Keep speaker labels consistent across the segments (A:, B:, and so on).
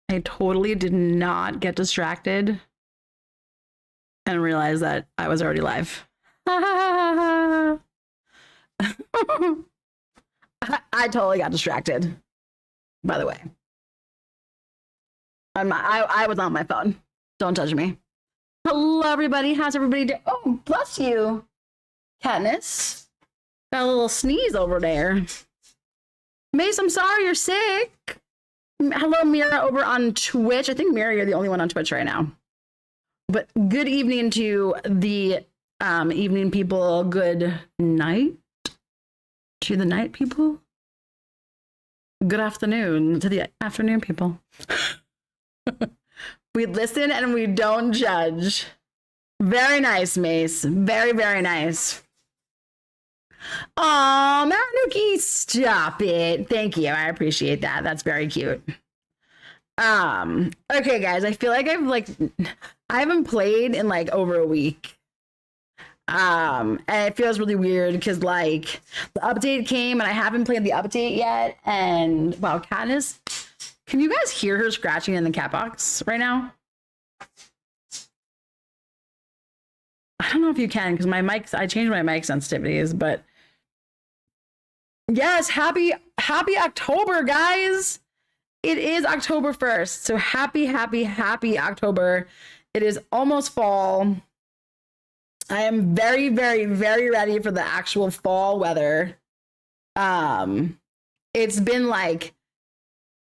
A: I totally did not get distracted and realize that I was already live. I totally got distracted, by the way. I was on my phone. Don't touch me. Hello, everybody. How's everybody doing? Oh, bless you, Katniss. Got a little sneeze over there. Mace, I'm sorry you're sick. Hello, Mira, over on Twitch. I think, Mira, you're the only one on Twitch right now. But good evening to the evening people. Good night to the night people. Good afternoon to the afternoon people. We listen and we don't judge. Very nice, Mace. Very, very nice. Oh, Marinuki, stop it. Thank you. I appreciate that. That's very cute. Okay, guys, I feel like I haven't played in like over a week. And it feels really weird because like the update came and I haven't played the update yet. And wow, Katniss, can you guys hear her scratching in the cat box right now? I don't know if you can because my mic, I changed my mic sensitivities, but yes, happy October, guys. It is October 1st. So happy October. It is almost fall. I am very, very, very ready for the actual fall weather. It's been like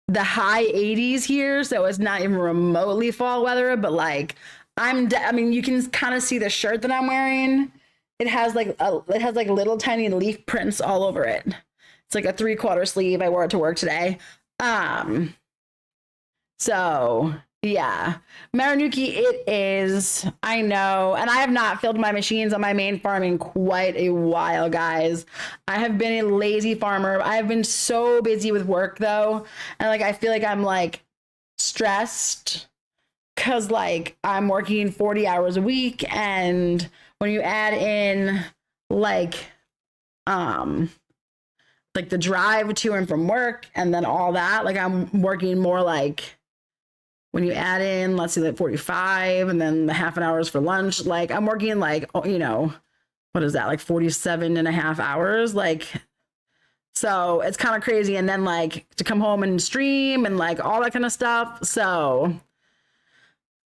A: the high 80s here, so it's not even remotely fall weather, but like I mean, you can kind of see the shirt that I'm wearing. It has like little tiny leaf prints all over it. It's like a 3/4 sleeve. I wore it to work today. So yeah, Marinuki, it is. I know, and I have not filled my machines on my main farm in quite a while, guys. I have been a lazy farmer. I have been so busy with work though, and like I feel like I'm like stressed because like I'm working 40 hours a week, and when you add in like the drive to and from work and then all that, like I'm working more like when you add in, let's see, like 45 and then the half an hours for lunch, like I'm working like, you know, what is that, like 47 and a half hours, like, so it's kind of crazy. And then like to come home and stream and like all that kind of stuff. So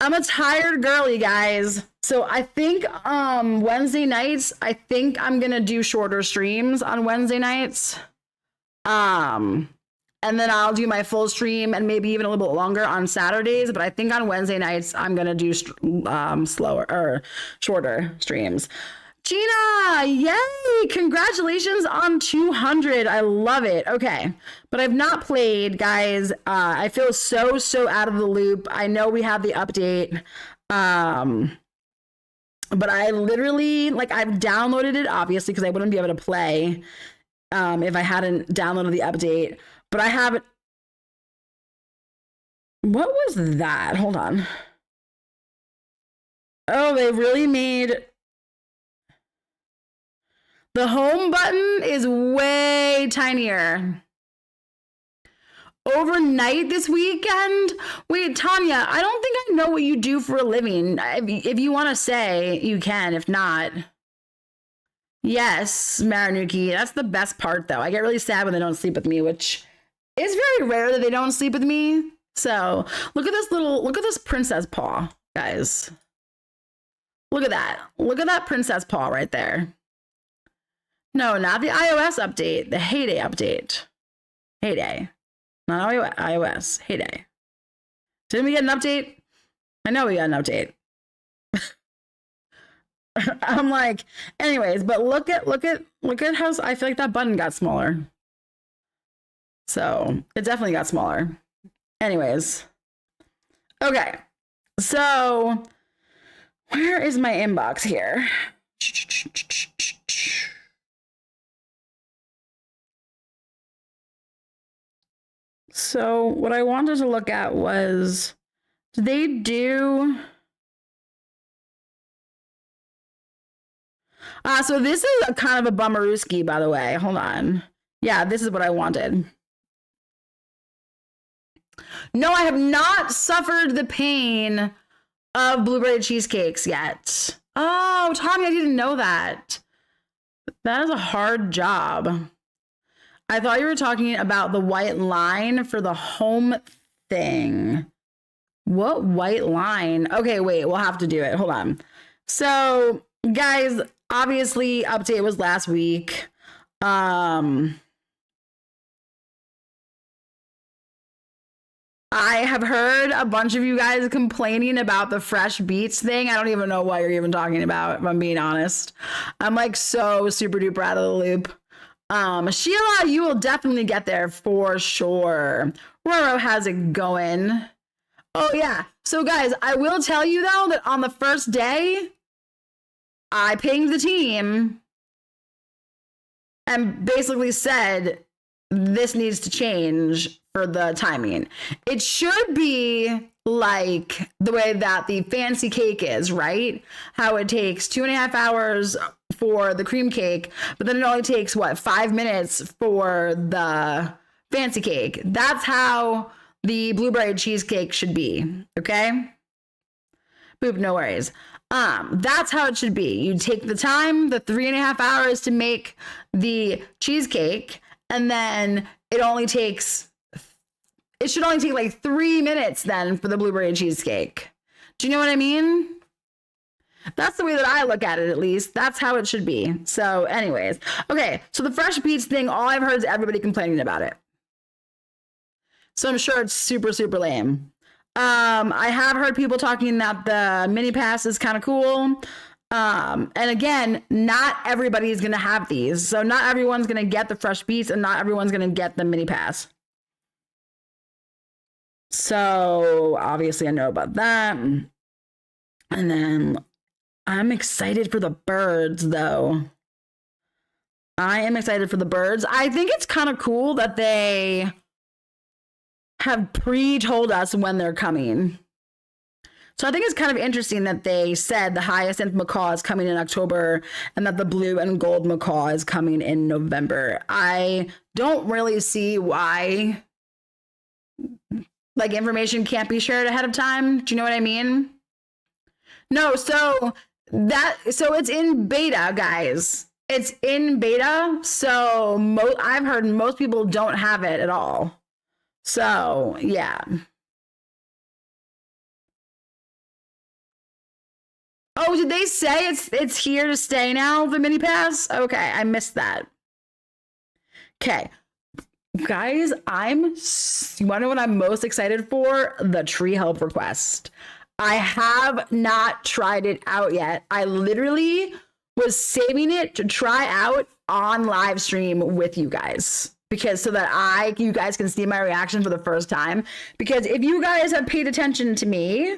A: I'm a tired girly, guys. So I think Wednesday nights, I think I'm gonna do shorter streams on Wednesday nights. And then I'll do my full stream and maybe even a little bit longer on Saturdays. But I think on Wednesday nights, I'm going to do slower or shorter streams. Gina, yay! Congratulations on 200. I love it. Okay. But I've not played, guys. I feel so out of the loop. I know we have the update. But I literally, like, I've downloaded it, obviously, because I wouldn't be able to play if I hadn't downloaded the update. But I haven't. What was that? Hold on. Oh, they really made the home button is way tinier. Overnight this weekend? Wait, Tanya, I don't think I know what you do for a living. If you want to say, you can. If not. Yes, Marinuki. That's the best part, though. I get really sad when they don't sleep with me, which is very rare that they don't sleep with me. So look at this princess paw, guys. Look at that. Look at that princess paw right there. No, not the iOS update, the Heyday update. Heyday. Not iOS, Heyday. Didn't we get an update? I know we got an update. I'm like, anyways, but look at how I feel like that button got smaller. So it definitely got smaller. Anyways. Okay. So where is my inbox here? So what I wanted to look at was, did they do... so this is a kind of a bummerooski, by the way. Hold on. Yeah, this is what I wanted. No, I have not suffered the pain of blueberry cheesecakes yet. Oh, Tommy, I didn't know that. That is a hard job. I thought you were talking about the white line for the home thing. What white line? Okay, wait, we'll have to do it. Hold on. So, guys, obviously, update was last week. I have heard a bunch of you guys complaining about the fresh beats thing. I don't even know what you're even talking about, if I'm being honest. I'm like so super duper out of the loop. Sheila, you will definitely get there for sure. Roro has it going. Oh yeah. So guys, I will tell you though that on the first day, I pinged the team and basically said this needs to change for the timing. It should be like the way that the fancy cake is, right? How it takes 2.5 hours for the cream cake, but then it only takes 5 minutes for the fancy cake. That's how the blueberry cheesecake should be. Okay. Boop, no worries. That's how it should be. You take the time, the 3.5 hours to make the cheesecake, and then it should only take like 3 minutes then for the blueberry cheesecake. Do you know what I mean? That's the way that I look at it, at least. That's how it should be. So anyways, okay. So the fresh beets thing, all I've heard is everybody complaining about it. So I'm sure it's super, super lame. I have heard people talking that the mini pass is kind of cool. And again, not everybody is going to have these. So not everyone's going to get the fresh beets and not everyone's going to get the mini pass. So obviously I know about that. And then I'm excited for the birds though. I am excited for the birds. I think it's kind of cool that they have pre-told us when they're coming. So I think it's kind of interesting that they said the hyacinth macaw is coming in October and that the blue and gold macaw is coming in November. I don't really see why like information can't be shared ahead of time. Do you know what I mean? No, so it's in beta, guys. It's in beta. So I've heard most people don't have it at all. So, yeah. Oh, did they say it's here to stay now, the mini pass? Okay, I missed that. Okay. Guys, you want to know what I'm most excited for? The tree help request. I have not tried it out yet. I literally was saving it to try out on live stream with you guys. Because so that you guys can see my reaction for the first time. Because if you guys have paid attention to me,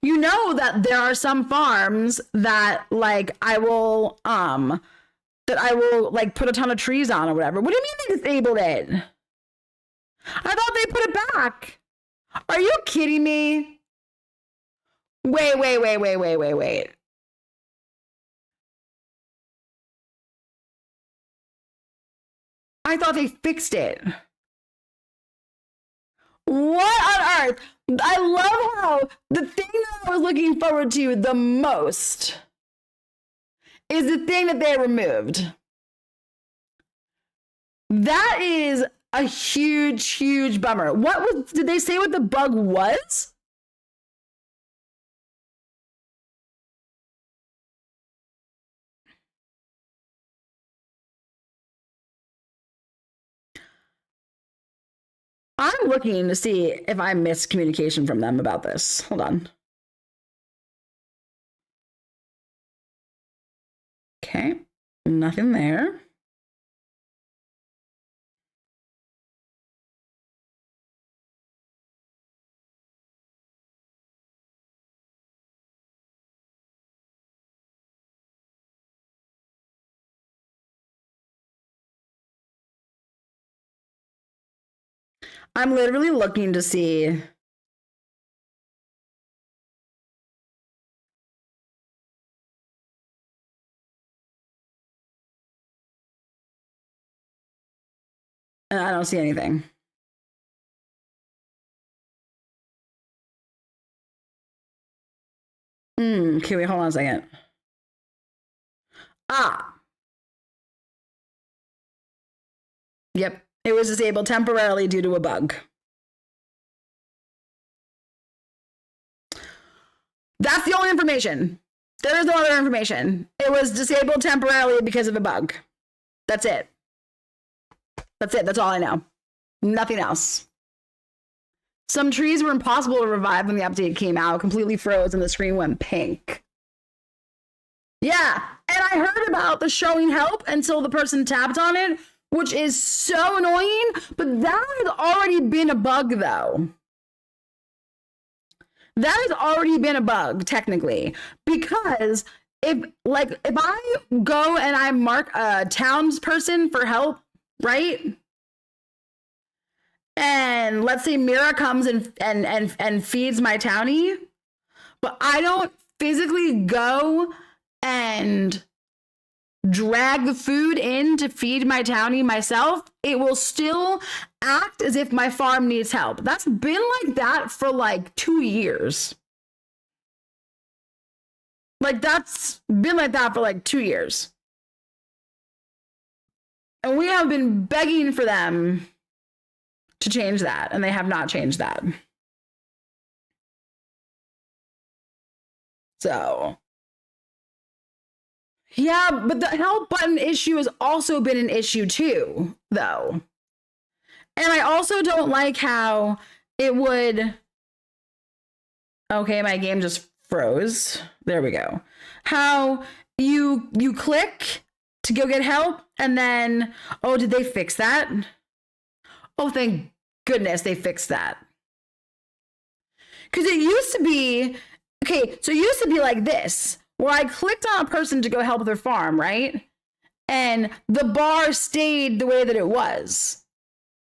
A: you know that there are some farms that like I will like put a ton of trees on or whatever. What do you mean they disabled it? I thought they put it back. Are you kidding me? Wait. I thought they fixed it. What on earth? I love how the thing that I was looking forward to the most is the thing that they removed. That is a huge, huge bummer. Did they say what the bug was? I'm looking to see if I missed communication from them about this. Hold on. Okay, nothing there. I'm literally looking to see. And I don't see anything. Okay, wait, hold on a second. Yep. It was disabled temporarily due to a bug. That's the only information. There is no other information. It was disabled temporarily because of a bug. That's it. That's it. That's all I know. Nothing else. Some trees were impossible to revive when the update came out, completely froze, and the screen went pink. Yeah, and I heard about the showing help until the person tapped on it, which is so annoying, but that has already been a bug, though. That has already been a bug, technically, because if I go and I mark a townsperson for help, right? And let's say Mira comes and feeds my townie, but I don't physically go and drag the food in to feed my townie myself, it will still act as if my farm needs help. That's been like that for like 2 years. Like that's been like that for like 2 years. And we have been begging for them to change that, and they have not changed that. So, yeah, but the help button issue has also been an issue too, though. And I also don't like how it would... Okay, my game just froze. There we go. How you click to go get help, and then, oh, did they fix that? Oh, thank goodness they fixed that. Because it used to be, okay, so it used to be like this, where I clicked on a person to go help their farm, right? And the bar stayed the way that it was,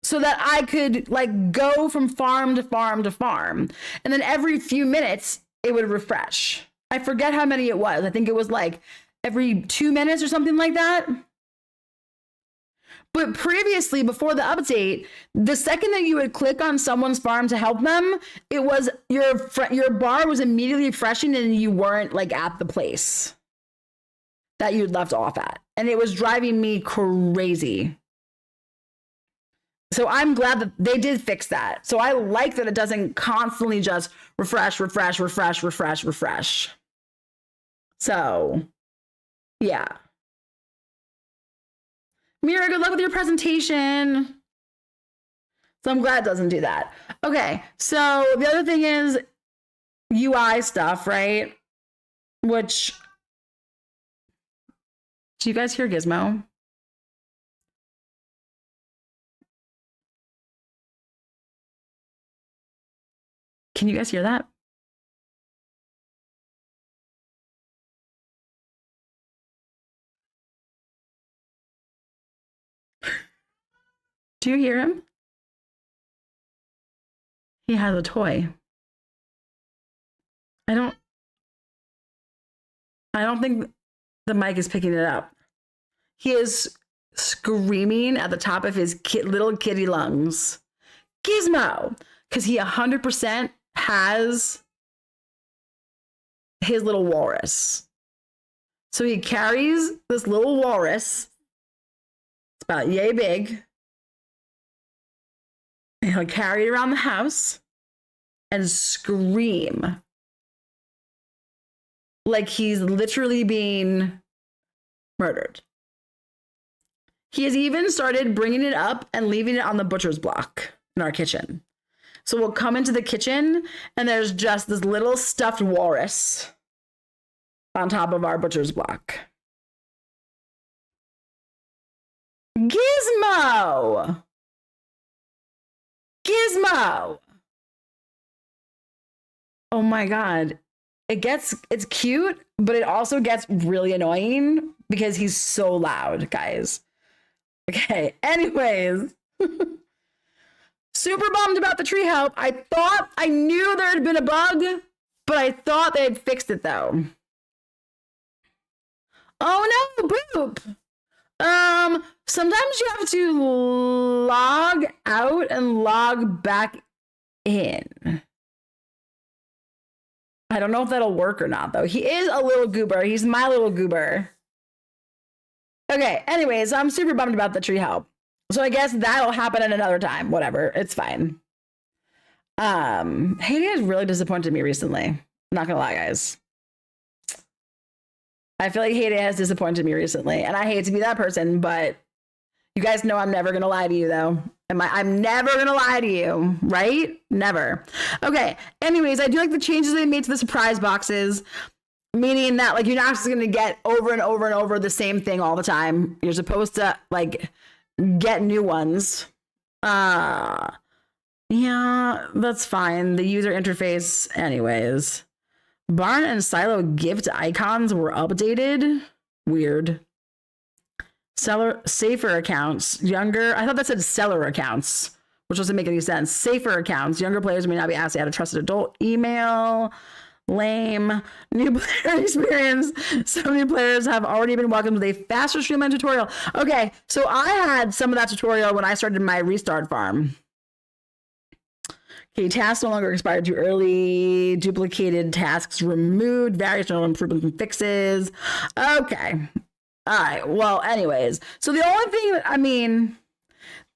A: so that I could like go from farm to farm to farm. And then every few minutes, it would refresh. I forget how many it was. I think it was like every 2 minutes or something like that. But previously, before the update, the second that you would click on someone's farm to help them, it was your bar was immediately refreshing and you weren't like at the place that you'd left off at. And it was driving me crazy. So I'm glad that they did fix that. So I like that it doesn't constantly just refresh. So, yeah. Mira, good luck with your presentation. So I'm glad it doesn't do that. Okay, so the other thing is UI stuff, right? Which, do you guys hear Gizmo? Can you guys hear that? Do you hear him? He has a toy. I don't think the mic is picking it up. He is screaming at the top of his little kitty lungs, Gizmo, because he 100% has his little walrus. So he carries this little walrus. It's about yay big. And he'll carry it around the house and scream like he's literally being murdered. He has even started bringing it up and leaving it on the butcher's block in our kitchen. So we'll come into the kitchen and there's just this little stuffed walrus on top of our butcher's block. Gizmo! Gizmo! Oh my God. It's cute, but it also gets really annoying because he's so loud, guys. Okay, anyways. Super bummed about the tree help. I knew there had been a bug, but I thought they had fixed it though. Oh no, boop. Sometimes you have to log out and log back in. I don't know if that'll work or not, though. He is a little goober. He's my little goober. Okay, anyways, I'm super bummed about the tree help. So I guess that'll happen at another time. Whatever, it's fine. Hayden has really disappointed me recently. I'm not gonna lie, guys. I feel like Hayden has disappointed me recently, and I hate to be that person, but you guys know I'm never gonna lie to you, though. I'm never gonna lie to you, right? Never. Okay. Anyways, I do like the changes they made to the surprise boxes, meaning that like you're not just gonna get over and over and over the same thing all the time. You're supposed to like get new ones. Yeah, that's fine. The user interface, anyways. Barn and Silo gift icons were updated. Weird. Seller safer accounts, younger. I thought that said seller accounts, which doesn't make any sense. Safer accounts, younger players may not be asked to add a trusted adult email. Lame. New player experience. Some new players have already been welcomed with a faster streamline tutorial. Okay, so I had some of that tutorial when I started my restart farm. Okay, tasks no longer expired too early. Duplicated tasks removed. Various general improvements and fixes. Okay. All right. Well, anyways, so the only thing that, I mean,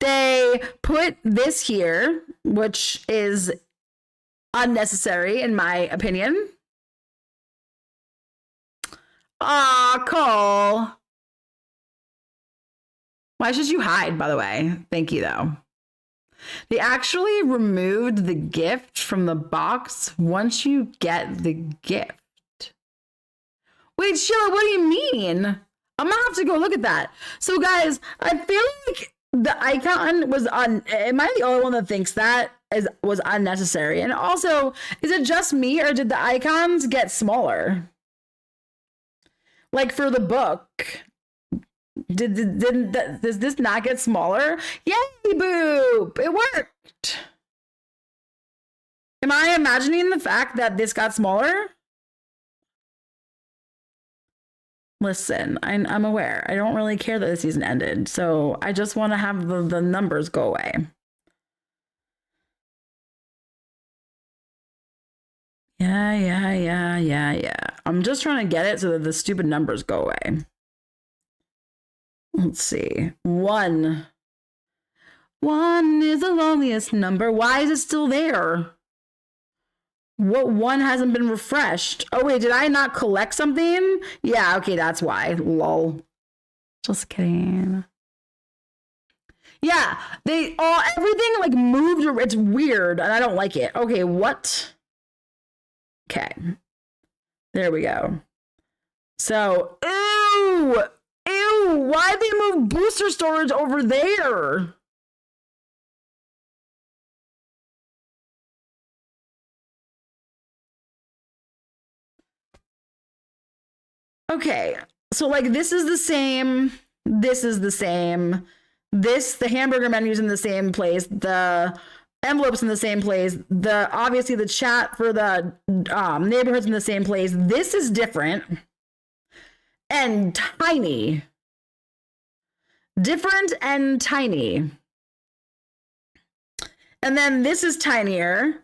A: they put this here, which is unnecessary in my opinion. Aw, Cole. Why should you hide, by the way? Thank you, though. They actually removed the gift from the box once you get the gift. Wait, Sheila, what do you mean? I'm gonna have to go look at that. So guys, I feel like the icon was am I the only one that thinks that was unnecessary? And also, is it just me or did the icons get smaller? Like for the book, does this not get smaller? Yay, boop! It worked. Am I imagining the fact that this got smaller? Listen, I'm aware. I don't really care that the season ended, so I just want to have the numbers go away. Yeah. I'm just trying to get it so that the stupid numbers go away. Let's see. One is the loneliest number. Why is it still there? What one hasn't been refreshed? Oh, wait, did I not collect something? Yeah, okay, that's why. Lol. Just kidding. Yeah, everything like moved. It's weird, and I don't like it. Okay, what? Okay. There we go. So, ew! Why'd they move booster storage over there? Okay, so like this is the same. This is the same. The hamburger menu's in the same place. The envelopes in the same place. Obviously the chat for the neighborhoods in the same place. This is different and tiny. Different and tiny. And then this is tinier.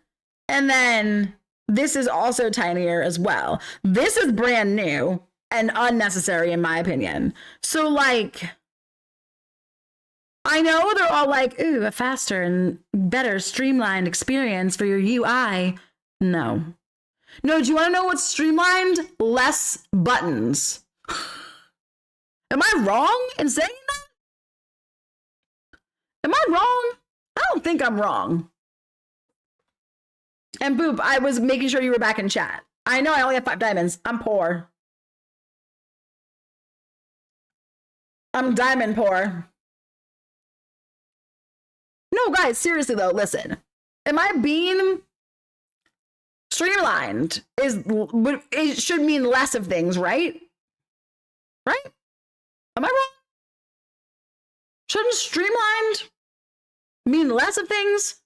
A: And then this is also tinier as well. This is brand new and unnecessary in my opinion. So like, I know they're all like, ooh, a faster and better streamlined experience for your UI. No, do you want to know what's streamlined? Less buttons. Am I wrong in saying that? Am I wrong? I don't think I'm wrong. And Boop, I was making sure you were back in chat. I know I only have 5 diamonds. I'm poor. I'm diamond poor. No, guys, seriously though, listen. Am I being streamlined? It should mean less of things, right? Right? Am I wrong? Shouldn't streamlined mean less of things?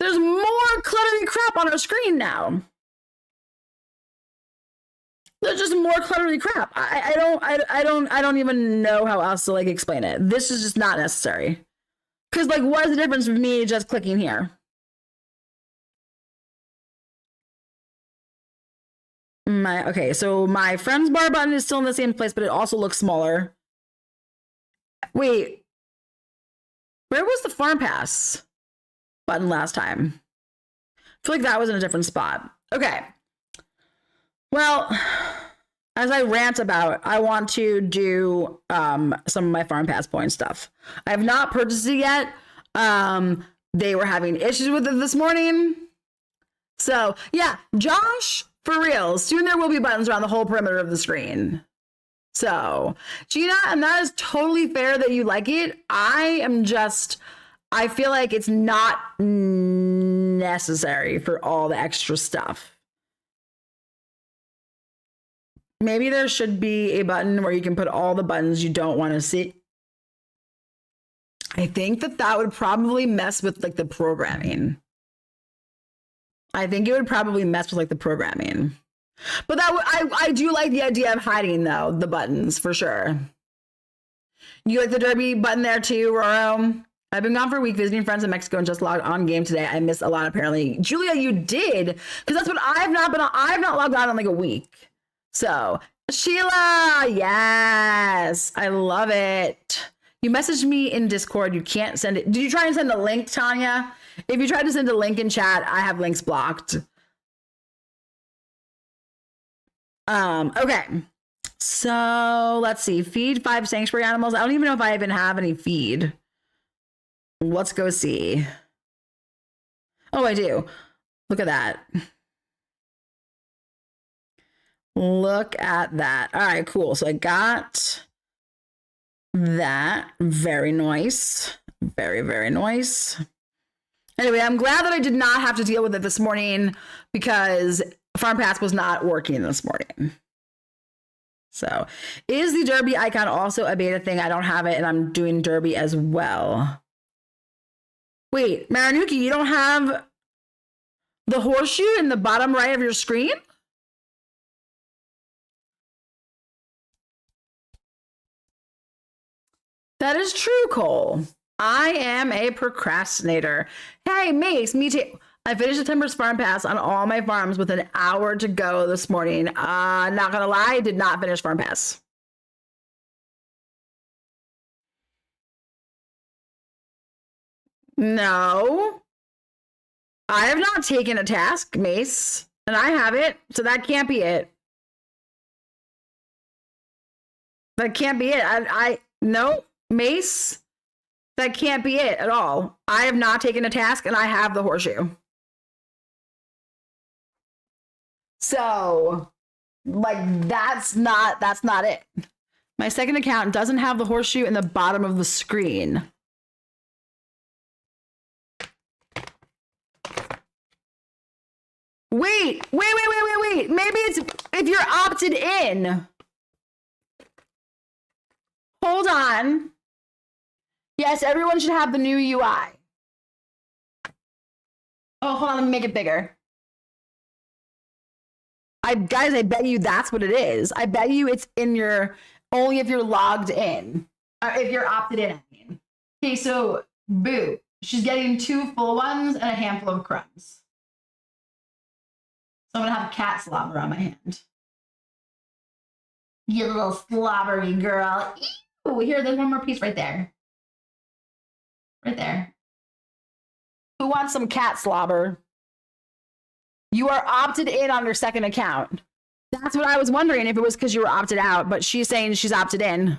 A: There's more cluttery crap on our screen now. There's just more cluttery crap. I don't even know how else to like explain it. This is just not necessary. Because like, what is the difference with me just clicking here? Okay, so my friend's bar button is still in the same place, but it also looks smaller. Wait, where was the farm pass button last time? I feel like that was in a different spot. Okay. Well, as I rant about, I want to do some of my farm pass point stuff. I have not purchased it yet. They were having issues with it this morning. So yeah, Josh, for real, soon there will be buttons around the whole perimeter of the screen. So Gina, and that is totally fair that you like it. I feel like it's not necessary for all the extra stuff. Maybe there should be a button where you can put all the buttons you don't want to see. I think that would probably mess with like the programming. I think it would probably mess with like the programming. But I do like the idea of hiding though, the buttons for sure. You like the Derby button there too, Roro? I've been gone for a week visiting friends in Mexico and just logged on game today. I missed a lot apparently. Julia, you did, because that's what I've not logged on in like a week. So Sheila, yes, I love it. You messaged me in Discord. You can't send it. Did you try and send a link, Tanya? If you tried to send a link in chat, I have links blocked. Okay. So let's see. Feed 5 sanctuary animals. I don't even know if I even have any feed. Let's go see. Oh, I do. Look at that. Look at that. All right, cool. So I got that. Very nice. Very, very nice. Anyway, I'm glad that I did not have to deal with it this morning because Farm Pass was not working this morning. So is the Derby icon also a beta thing? I don't have it and I'm doing Derby as well. Wait, Marinuki, you don't have the horseshoe in the bottom right of your screen? That is true, Cole. I am a procrastinator. Hey, Mace, me too. I finished September's farm pass on all my farms with an hour to go this morning. Not gonna lie, I did not finish farm pass. No. I have not taken a task, Mace, and I have it, so that can't be it. That can't be it. No, Mace, that can't be it at all. I have not taken a task and I have the horseshoe. So, like, that's not it. My second account doesn't have the horseshoe in the bottom of the screen. Wait. Maybe it's if you're opted in. Hold on. Yes, everyone should have the new UI. Oh, hold on, let me make it bigger. Guys, I bet you that's what it is. I bet you it's in your, only if you're logged in. If you're opted in, I mean. Okay, so, boo. She's getting 2 full ones and a handful of crumbs. So I'm gonna have cat slobber on my hand. You little slobbery girl. Ew, here, there's one more piece right there. Right there. Who wants some cat slobber? You are opted in on your second account. That's what I was wondering, if it was because you were opted out, but she's saying she's opted in.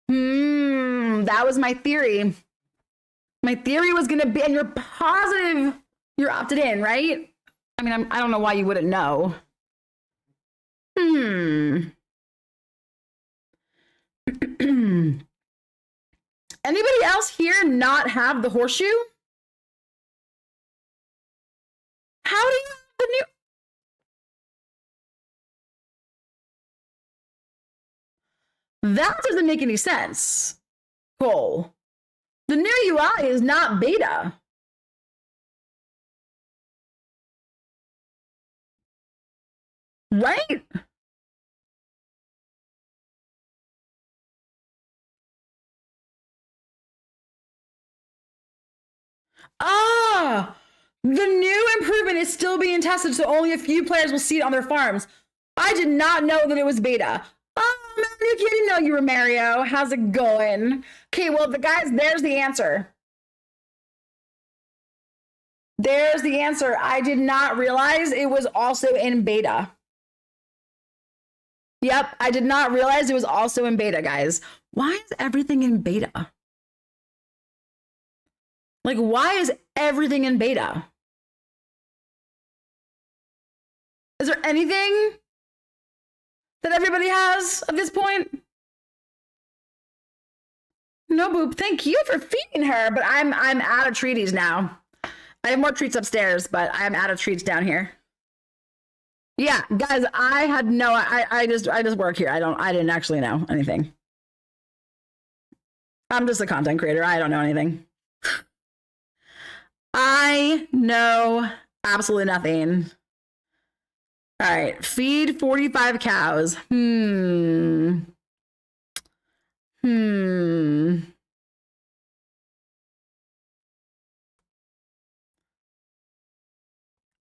A: That was my theory. My theory was gonna be, and you're positive you're opted in, right? I mean, I don't know why you wouldn't know. Anybody else here not have the horseshoe? How do you have the new? That doesn't make any sense, Cole. The new UI is not beta. Right? Ah, The new improvement is still being tested, so only a few players will see it on their farms. I did not know that it was beta. Oh, Mario, you didn't know you were Mario. How's it going? Okay, well, the guys, there's the answer. There's the answer. I did not realize it was also in beta. Yep, I did not realize it was also in beta, guys. Why is everything in beta? Like, why is everything in beta? Is there anything that everybody has at this point? No, Boop, thank you for feeding her, but I'm out of treaties now. I have more treats upstairs, but I'm out of treats down here. Yeah, guys, I had no, I just work here. I didn't actually know anything. I'm just a content creator. I don't know anything. I know absolutely nothing. All right, feed 45 cows.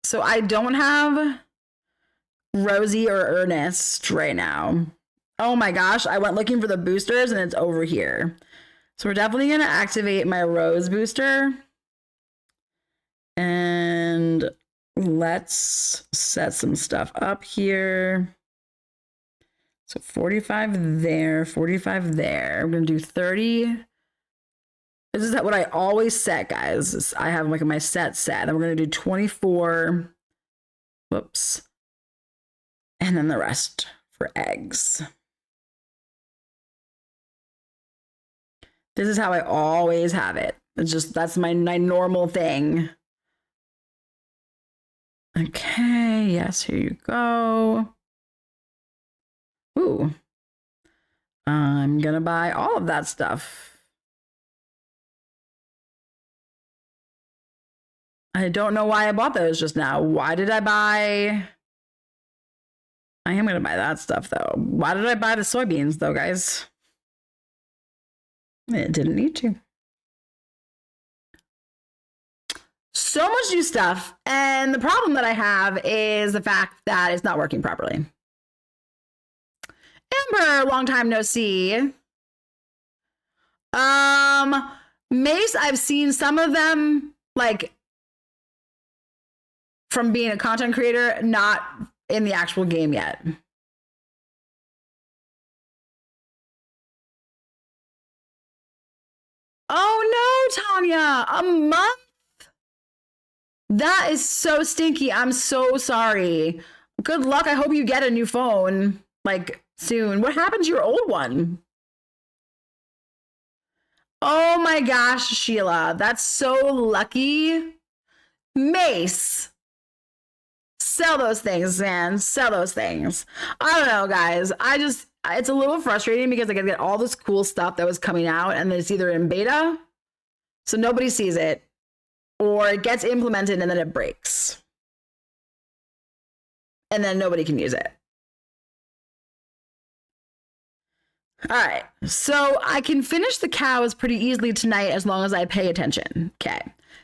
A: So I don't have Rosie or Ernest right now. Oh my gosh, I went looking for the boosters and it's over here. So we're definitely gonna activate my Rose booster. And let's set some stuff up here. So 45 there, 45 there. We're gonna do 30. This is what I always set, guys. I have like my set. And we're gonna do 24. Whoops. And then the rest for eggs. This is how I always have it. It's just, that's my normal thing. Okay, yes, here you go. Ooh. I'm gonna buy all of that stuff. I don't know why I bought those just now. Why did I buy? I am gonna buy that stuff though. Why did I buy the soybeans though, guys? It didn't need to. So much new stuff. And the problem that I have is the fact that it's not working properly. Amber, long time no see. Mace, I've seen some of them like from being a content creator, not in the actual game yet. Oh no, Tanya, a month? That is so stinky. I'm so sorry. Good luck. I hope you get a new phone like soon. What happened to your old one? Oh my gosh, Sheila, that's so lucky. Mace. Sell those things, man. Sell those things. I don't know, guys. It's a little frustrating because I gotta get all this cool stuff that was coming out and it's either in beta, so nobody sees it, or it gets implemented and then it breaks. And then nobody can use it. All right, so I can finish the cows pretty easily tonight as long as I pay attention. Okay,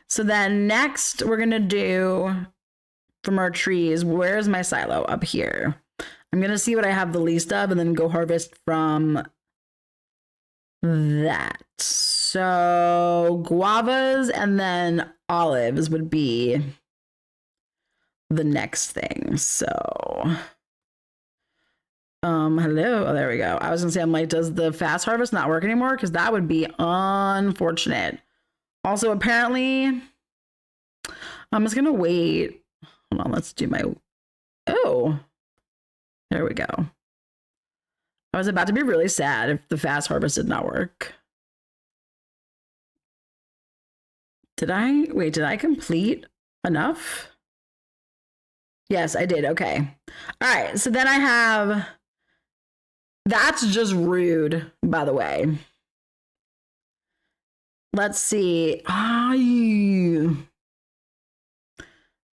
A: so then next we're gonna do from our trees. Where's my silo? Up here. I'm gonna see what I have the least of and then go harvest from that. So guavas and then olives would be the next thing. So hello. Oh, there we go. I was gonna say, I'm like, does the fast harvest not work anymore? Because that would be unfortunate. Also, apparently, I'm just gonna wait. Hold on, let's do my, oh, there we go. I was about to be really sad if the fast harvest did not work. Did I complete enough? Yes, I did. Okay. All right. So then I have, that's just rude, by the way. Let's see.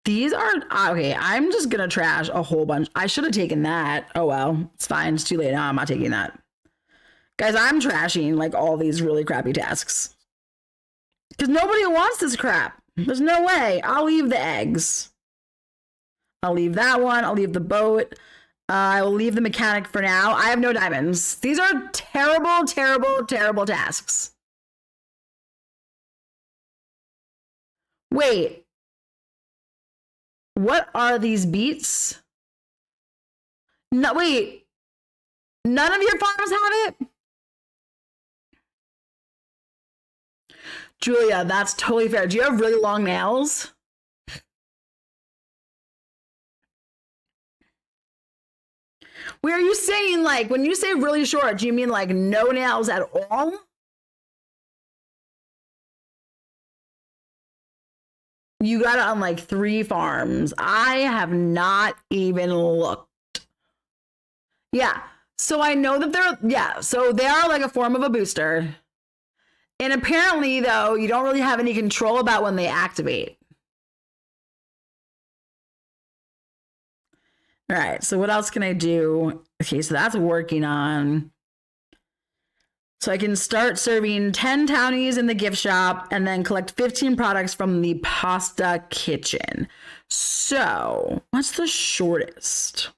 A: These are, okay, I'm just gonna trash a whole bunch. I should have taken that. Oh well, it's fine. It's too late now. I'm not taking that. Guys, I'm trashing like all these really crappy tasks. Because nobody wants this crap. There's no way. I'll leave the eggs. I'll leave that one. I'll leave the boat. I will leave the mechanic for now. I have no diamonds. These are terrible, terrible, terrible tasks. Wait. What are these beets? No, wait. None of your farms have it? Julia, that's totally fair. Do you have really long nails? Where are you saying, like, when you say really short, do you mean like no nails at all? You got it on like 3 farms. I have not even looked. Yeah. So I know that so they are like a form of a booster. And apparently, though, you don't really have any control about when they activate. All right, so what else can I do? Okay, so that's working on. So I can start serving 10 townies in the gift shop and then collect 15 products from the pasta kitchen. So what's the shortest?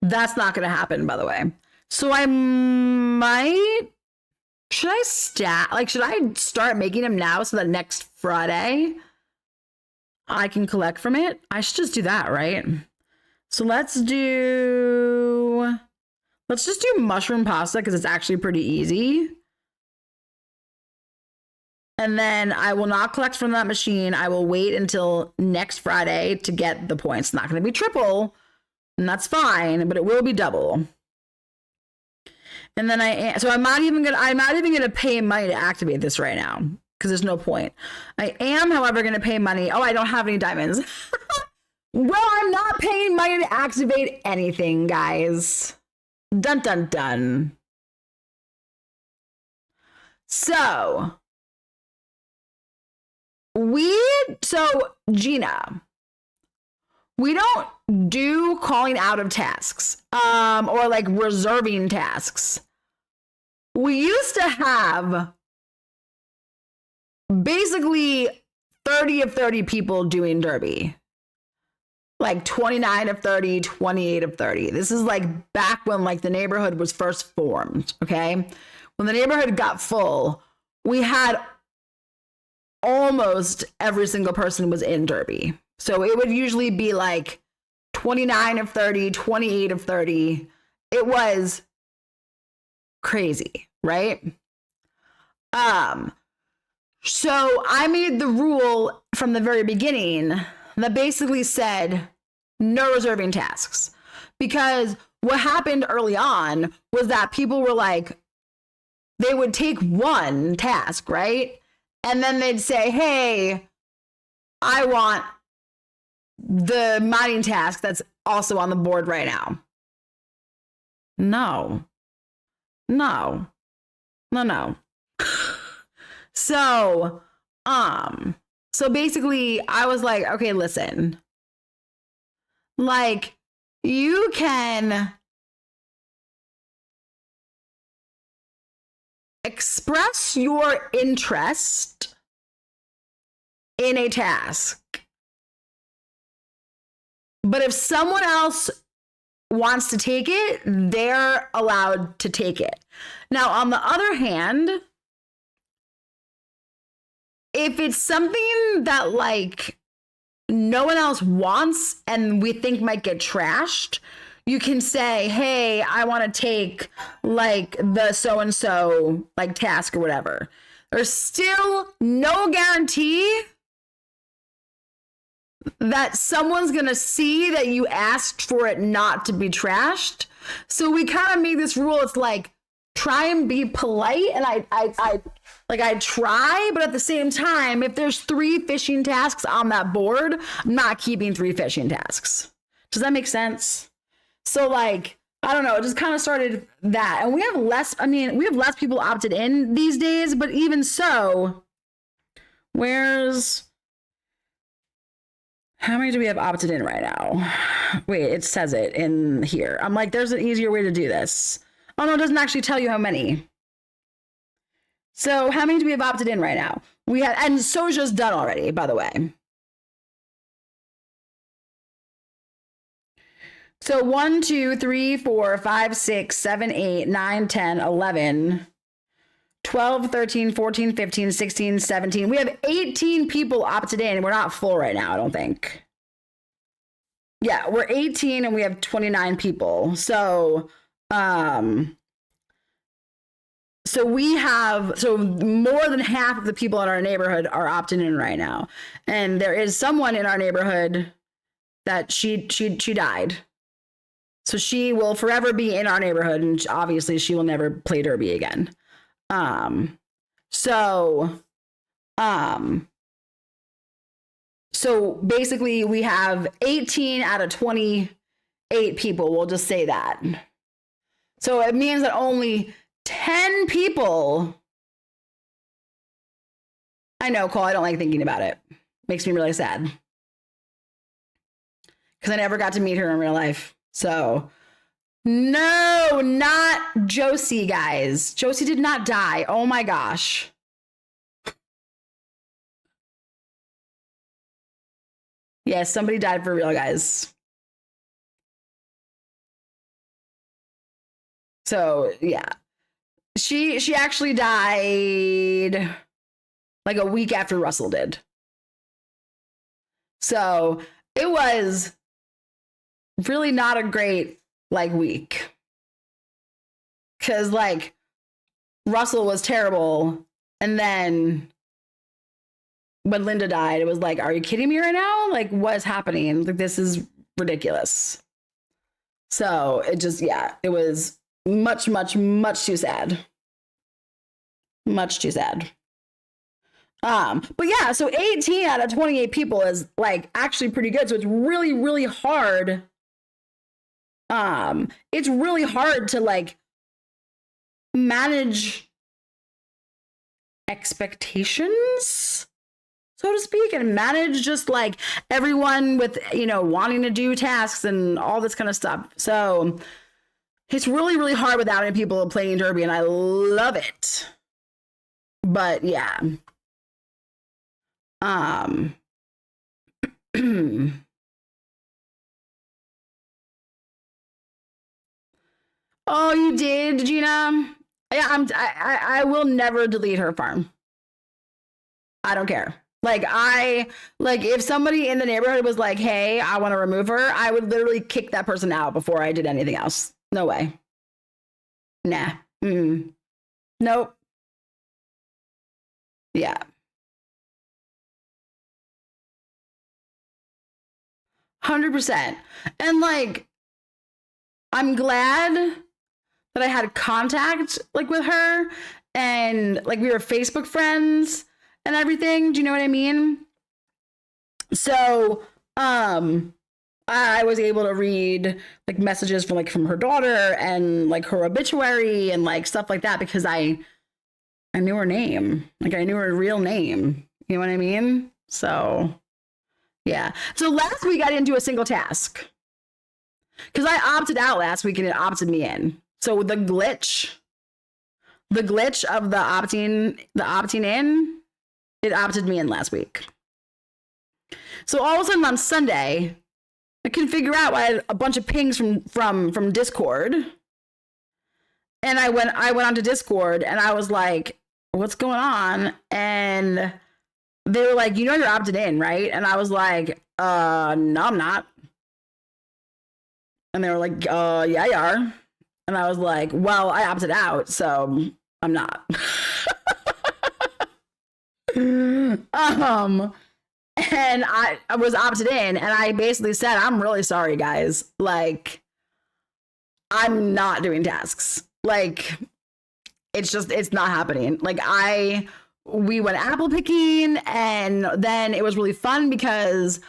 A: That's not going to happen, by the way. So I might, should I start making them now so that next Friday I can collect from it? I should just do that, right? So let's just do mushroom pasta because it's actually pretty easy. And then I will not collect from that machine. I will wait until next Friday to get the points. It's not going to be triple, and that's fine, but it will be double. And then I'm not even gonna pay money to activate this right now because there's no point. I am, however, gonna pay money. Oh, I don't have any diamonds. Well, I'm not paying money to activate anything, guys. Dun dun dun. So Gina, we don't do calling out of tasks or like reserving tasks. We used to have basically 30 of 30 people doing derby. Like 29 of 30, 28 of 30. This is like back when like the neighborhood was first formed, okay? When the neighborhood got full, we had almost every single person was in derby. So it would usually be like 29 of 30, 28 of 30. It was crazy, right? So I made the rule from the very beginning that basically said no reserving tasks. Because what happened early on was that people were like, they would take one task, right? And then they'd say, hey, I want the mining task that's also on the board right now. No. So basically I was like, okay, listen, like you can express your interest in a task, but if someone else wants to take it, they're allowed to take it. Now, on the other hand, if it's something that like no one else wants and we think might get trashed, you can say, hey, I want to take like the so-and-so like task or whatever. There's still no guarantee that someone's going to see that you asked for it not to be trashed. So we kind of made this rule. It's like, try and be polite. And I try, but at the same time, if there's 3 fishing tasks on that board, I'm not keeping 3 fishing tasks. Does that make sense? So like, I don't know, it just kind of started that. And we have less people opted in these days, but even so, how many do we have opted in right now? Wait, it says it in here. I'm like, there's an easier way to do this. Oh no, it doesn't actually tell you how many. So how many do we have opted in right now? We had, and Soja's done already, by the way. So 1, 2, 3, 4, 5, 6, 7, 8, 9, 10, 11, 12, 13, 14, 15, 16, 17. We have 18 people opted in, and we're not full right now, I don't think. Yeah, we're 18 and we have 29 people. So we have, so more than half of the people in our neighborhood are opting in right now. And there is someone in our neighborhood that she died. So she will forever be in our neighborhood, and obviously she will never play Derby again. So basically we have 18 out of 28 people, we'll just say that. So it means that only 10 people, I know, Cole, I don't like thinking about it. Makes me really sad. Because I never got to meet her in real life. So, no, not Josie, guys. Josie did not die. Oh my gosh. Yes, somebody died for real, guys. So, yeah. She actually died like a week after Russell did. So, it was really not a great week. Cause Russell was terrible, and then when Linda died, it was like, are you kidding me right now? Like, what is happening? Like, this is ridiculous. So it just, yeah, it was much, much, much too sad. Much too sad. But yeah, so 18 out of 28 people is actually pretty good. So it's really, really hard. It's really hard to manage expectations, so to speak, and manage just everyone with, wanting to do tasks and all this kind of stuff. So it's really, really hard without any people playing Derby, and I love it. But yeah. Oh, you did, Gina? Yeah, I will never delete her farm. I don't care. If somebody in the neighborhood was like, hey, I want to remove her, I would literally kick that person out before I did anything else. No way. Nah. Nope. Yeah. 100%. And I'm glad that I had contact with her, and we were Facebook friends and everything. Do you know what I mean? So I was able to read messages from her daughter and her obituary and stuff like that, because I knew her name. I knew her real name. You know what I mean? So yeah. So last week I didn't do a single task because I opted out last week and it opted me in. So the glitch of the opting in, it opted me in last week. So all of a sudden on Sunday, I couldn't figure out why I had a bunch of pings from Discord. And I went onto Discord and I was like, what's going on? And they were like, you're opted in, right? And I was like, no, I'm not. And they were like, yeah, you are. And I was like, well, I opted out, so I'm not. And I was opted in, and I basically said, I'm really sorry, guys. I'm not doing tasks. It's not happening. We went apple picking, and then it was really fun because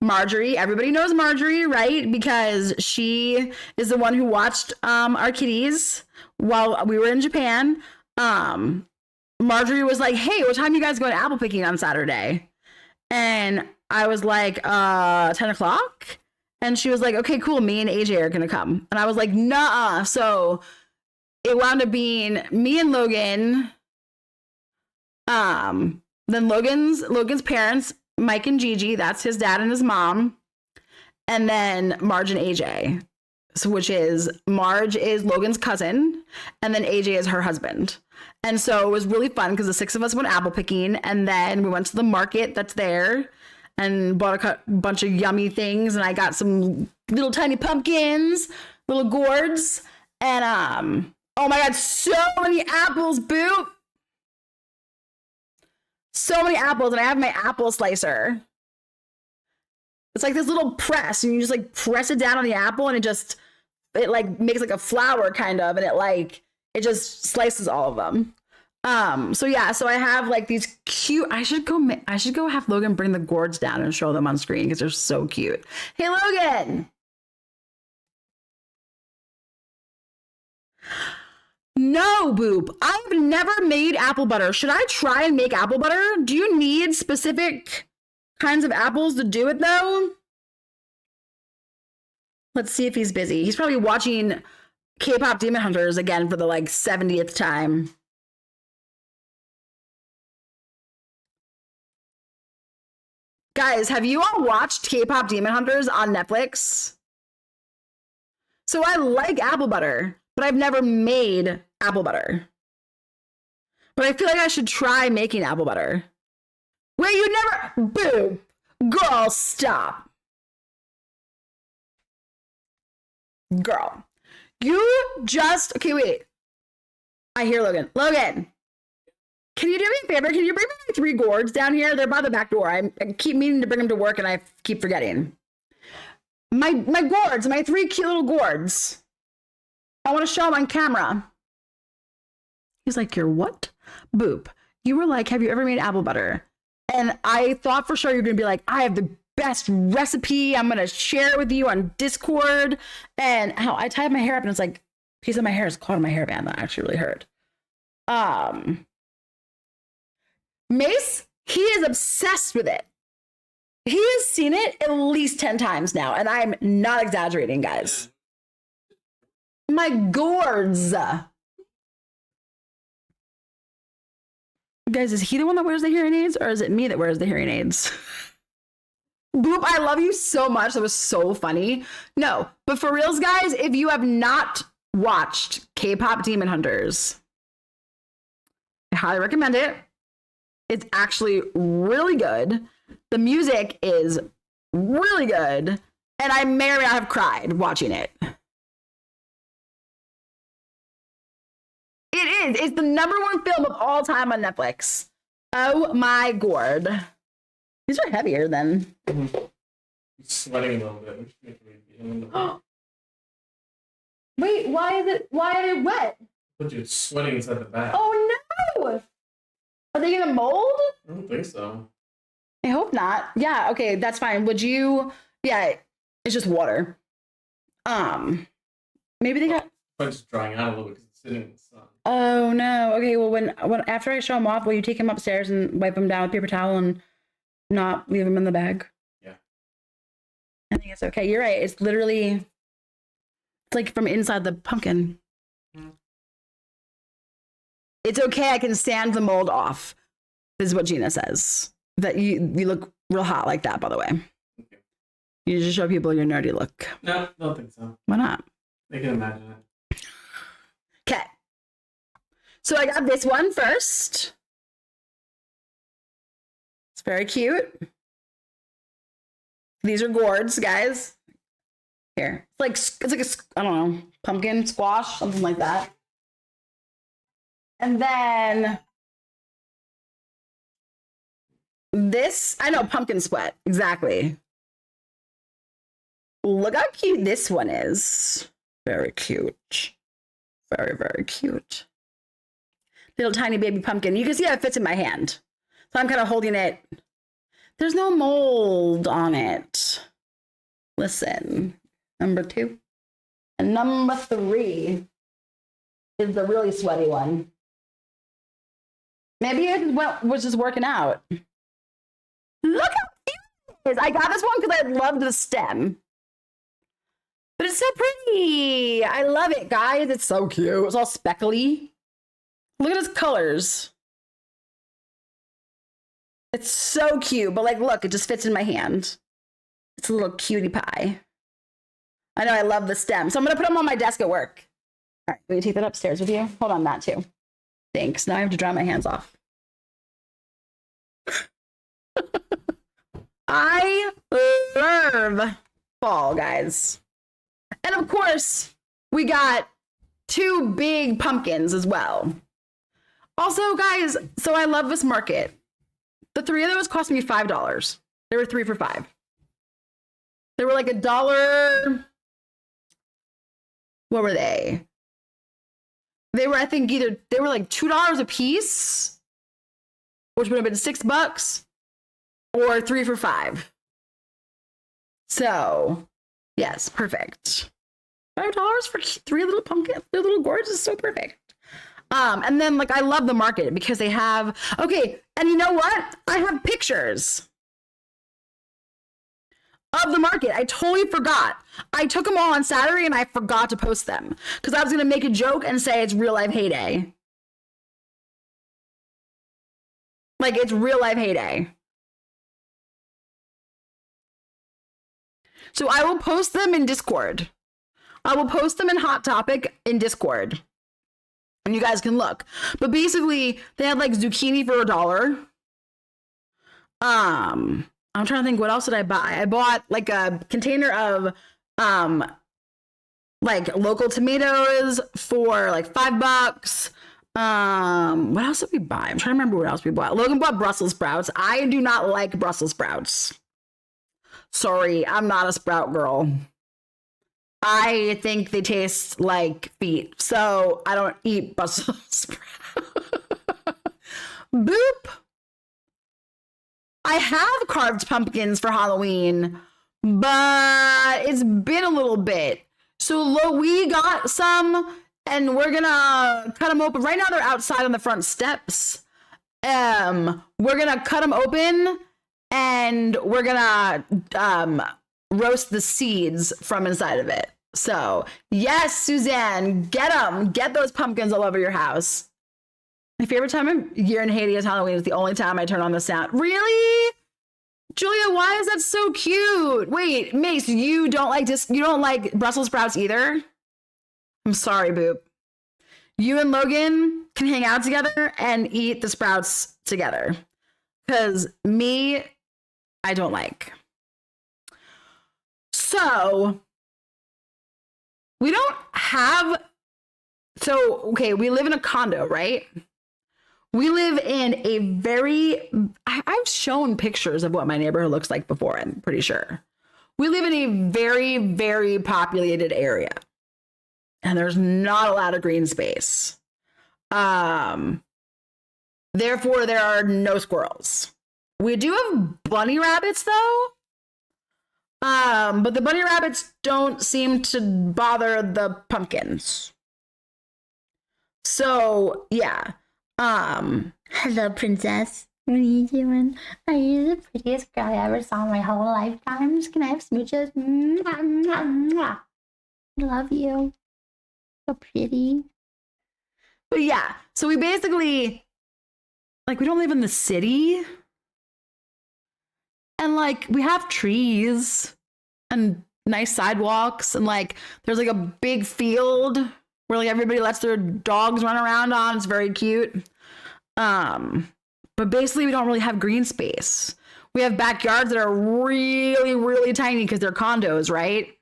A: Marjorie, everybody knows Marjorie, right? Because she is the one who watched our kitties while we were in Japan. Marjorie was like, hey, what time are you guys going apple picking on Saturday? And I was like, 10 o'clock. And she was like, okay, cool. Me and AJ are going to come. And I was like, nah. So it wound up being me and Logan. Then Logan's parents, Mike and Gigi, that's his dad and his mom. And then Marge and AJ. So which is Marge is Logan's cousin, and then AJ is her husband. And so it was really fun because the 6 of us went apple picking, and then we went to the market that's there and bought a bunch of yummy things, and I got some little tiny pumpkins, little gourds, and oh my god, so many apples, Boop. So many apples, and I have my apple slicer. It's like this little press, and you just like press it down on the apple, and it like makes like a flower kind of, and it just slices all of them. So yeah, so I have like these cute, I should go have Logan bring the gourds down and show them on screen because they're so cute. Hey, Logan. No, Boop. I've never made apple butter. Should I try and make apple butter? Do you need specific kinds of apples to do it though? Let's see if he's busy. He's probably watching K-pop Demon Hunters again for the like 70th time. Guys, have you all watched K-pop Demon Hunters on Netflix? So I like apple butter, but I've never made apple butter. But I feel like I should try making apple butter. Wait, you never... Boo! Girl, stop. Girl, you just... Okay, wait. I hear Logan. Logan, can you do me a favor? Can you bring me my 3 gourds down here? They're by the back door. I keep meaning to bring them to work, and I keep forgetting. My gourds, my 3 cute little gourds. I want to show them on camera. He's like, you're what? Boop. You were like, have you ever made apple butter? And I thought for sure you're going to be like, I have the best recipe. I'm going to share it with you on Discord. And how I tied my hair up and it's like, a piece of my hair is caught in my hairband. That actually really hurt. Mace, he is obsessed with it. He has seen it at least 10 times now. And I'm not exaggerating, guys. My gourds. Guys, is he the one that wears the hearing aids or is it me that wears the hearing aids? Boop, I love you so much. That was so funny. No, but for reals, guys, if you have not watched K-pop Demon Hunters, I highly recommend it. It's actually really good. The music is really good. And I may or may not have cried watching it. It is. It's the #1 film of all time on Netflix. Oh my gourd. These are heavier than...
B: Mm-hmm. It's sweating a little bit. Which makes me
A: Wait, why are they wet?
B: But you're sweating inside the bag.
A: Oh no! Are they gonna mold?
B: I don't think so.
A: I hope not. Yeah, okay, that's fine. Would you... Yeah, it's just water. Maybe they got...
B: It's just drying out a little bit because it's sitting in the sun.
A: Oh no. Okay, well when after I show him off, will you take him upstairs and wipe him down with paper towel and not leave him in the bag?
B: Yeah.
A: I think it's okay. You're right. It's literally... It's like from inside the pumpkin. Mm. It's okay. I can sand the mold off. This is what Gina says. That you look real hot like that, by the way.
B: Okay.
A: You just show people your nerdy look.
B: No, don't think so.
A: Why not?
B: They can imagine it.
A: Okay. So I got this one first. It's very cute. These are gourds, guys. Here. It's like a, I don't know, pumpkin squash, something like that. And then this, I know, pumpkin sweat. Exactly. Look how cute this one is. Very cute. Very, very cute. Little tiny baby pumpkin. You can see how it fits in my hand. So I'm kind of holding it. There's no mold on it. Listen. #2. And #3 is the really sweaty one. Maybe it was just working out. Look how cute it is. I got this one because I loved the stem. But it's so pretty. I love it, guys. It's so cute. It's all speckly. Look at its colors. It's so cute. But like, look, it just fits in my hand. It's a little cutie pie. I know I love the stem. So I'm going to put them on my desk at work. All right, will you take that upstairs with you? Hold on, that too. Thanks. Now I have to dry my hands off. I love fall, guys. And of course, we got 2 big pumpkins as well. Also, guys, so I love this market. The 3 of those cost me $5. They were 3 for $5. They were like $1. What were they? They were, I think, they were like $2 a piece, which would have been $6, or 3 for $5. So, yes, perfect. $5 for 3 little pumpkins, 3 little gourds is so perfect. And then like I love the market because they have, okay, and you know what? I have pictures of the market. I totally forgot. I took them all on Saturday and I forgot to post them because I was going to make a joke and say it's real life heyday. Like it's real life heyday. So I will post them in Discord. I will post them in Hot Topic in Discord. And you guys can look. But basically, they had like zucchini for $1. I'm trying to think, what else did I buy? I bought like a container of like local tomatoes for like $5. What else did we buy? I'm trying to remember what else we bought. Logan bought Brussels sprouts. I do not like Brussels sprouts. Sorry, I'm not a sprout girl. I think they taste like feet, so I don't eat Brussels sprouts. Boop. I have carved pumpkins for Halloween, but it's been a little bit. So we got some, and we're gonna cut them open. Right now they're outside on the front steps. We're gonna cut them open, and we're gonna roast the seeds from inside of it. So yes, Suzanne, get them. Get those pumpkins all over your house. My favorite time of year in Haiti is Halloween. It's the only time I turn on the sound. Really? Julia, why is that so cute? Wait, Mace, you don't like Brussels sprouts either? I'm sorry, Boop. You and Logan can hang out together and eat the sprouts together. Because me, I don't like. So, we don't have, okay, we live in a condo, right? We live in a I've shown pictures of what my neighborhood looks like before, I'm pretty sure. We live in a very, very populated area. And there's not a lot of green space. Therefore, there are no squirrels. We do have bunny rabbits, though. But the bunny rabbits don't seem to bother the pumpkins. So, yeah.
C: Hello, princess. What are you doing? Are you the prettiest girl I ever saw in my whole lifetime? Can I have smooches? Love you. So pretty.
A: But yeah, so we basically, like, we don't live in the city. And like, we have trees and nice sidewalks. And like, there's like a big field where like everybody lets their dogs run around on. It's very cute. But basically we don't really have green space. We have backyards that are really, really tiny because they're condos, right?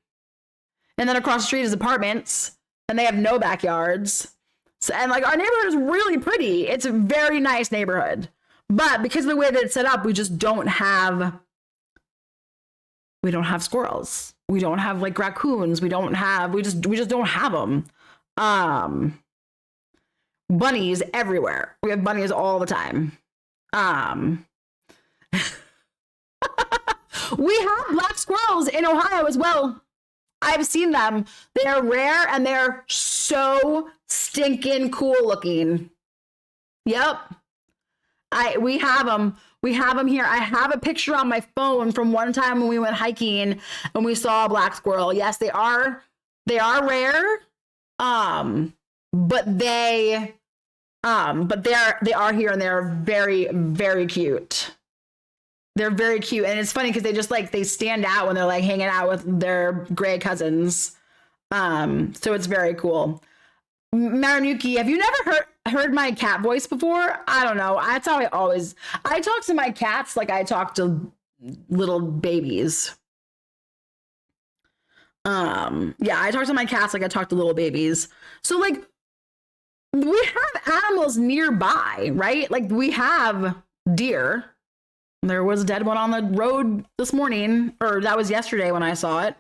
A: And then across the street is apartments and they have no backyards. So, and like our neighborhood is really pretty. It's a very nice neighborhood. But because of the way that it's set up, we just don't have squirrels. We don't have like raccoons. We just don't have them. Bunnies everywhere. We have bunnies all the time. We have black squirrels in Ohio as well. I've seen them. They're rare and they're so stinking cool looking. Yep. We have them. We have them here. I have a picture on my phone from one time when we went hiking and we saw a black squirrel. Yes, they are rare. But they are here and they're very, very cute. They're very cute. And it's funny because they just like, they stand out when they're like hanging out with their gray cousins. So it's very cool. Marinuki, have you never heard my cat voice before? I don't know. That's how I talk to my cats like I talk to little babies. Yeah, I talk to my cats like I talk to little babies. So like, we have animals nearby, right? Like we have deer. There was a dead one on the road this morning, or that was yesterday when I saw it.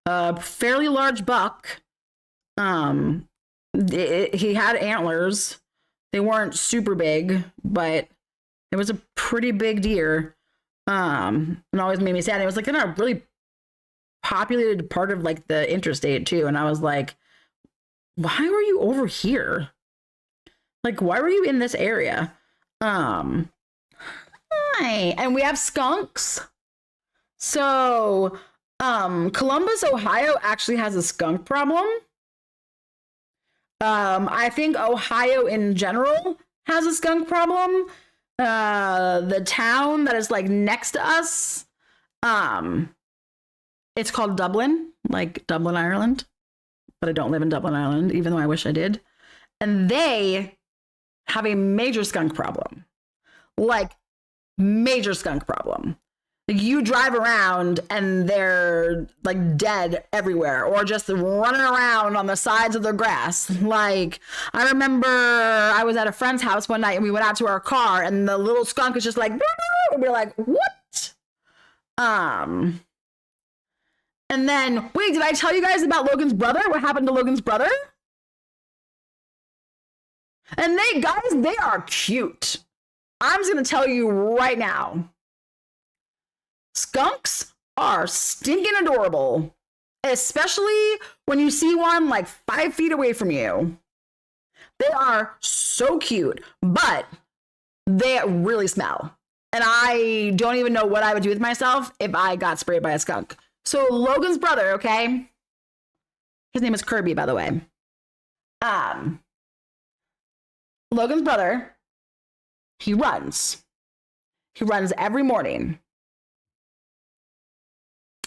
A: A fairly large buck. He had antlers. They weren't super big, but it was a pretty big deer. And always made me sad. It was like in a really populated part of like the interstate too. And I was like, why were you over here? Like, why were you in this area? Hi. And we have skunks. So, Columbus, Ohio actually has a skunk problem. I think Ohio in general has a skunk problem. The town that is like next to us, it's called Dublin, like Dublin, Ireland. But I don't live in Dublin, Ireland, even though I wish I did. And they have a major skunk problem. Like, major skunk problem. Like, you drive around and they're like dead everywhere or just running around on the sides of the grass. Like, I remember I was at a friend's house one night and we went out to our car and the little skunk was just like, and we were like, what? And then, wait, did I tell you guys about Logan's brother? What happened to Logan's brother? And they are cute. I'm just going to tell you right now. Skunks are stinking adorable, especially when you see one like 5 feet away from you. They are so cute, but they really smell. And I don't even know what I would do with myself if I got sprayed by a skunk. So Logan's brother, okay? His name is Kirby, by the way. Logan's brother, he runs. He runs every morning.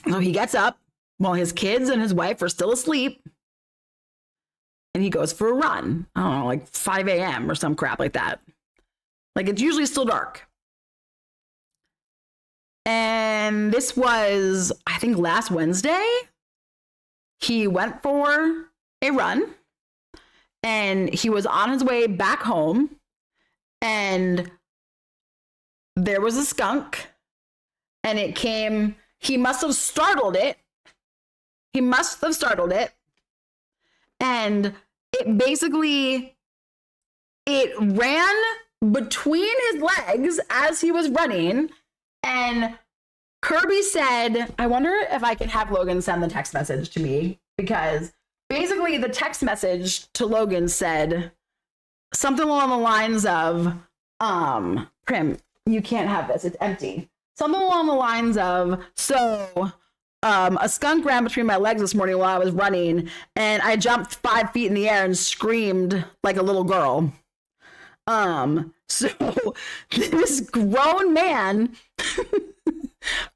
A: So he gets up while his kids and his wife are still asleep. And he goes for a run. I don't know, like 5 a.m. or some crap like that. Like, it's usually still dark. And this was, I think, last Wednesday. He went for a run. And he was on his way back home. And there was a skunk. And it came, he must have startled it. And it basically, it ran between his legs as he was running. And Kirby said, I wonder if I can have Logan send the text message to me, because basically the text message to Logan said something along the lines of, Prim, you can't have this, it's empty. Something along the lines of, so a skunk ran between my legs this morning while I was running, and I jumped 5 feet in the air and screamed like a little girl. So this grown man,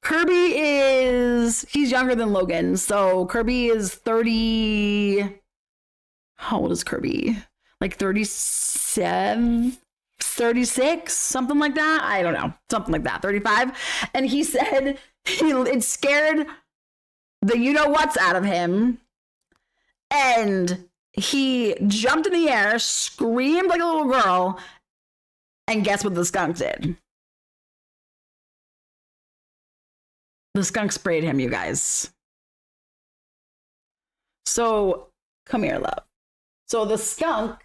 A: he's younger than Logan. So Kirby is 30. How old is Kirby? Like 37, 36, something like that. I don't know. Something like that. 35. And he said it scared the you-know-whats out of him. And he jumped in the air, screamed like a little girl, and guess what the skunk did? The skunk sprayed him, you guys. So, come here, love. So the skunk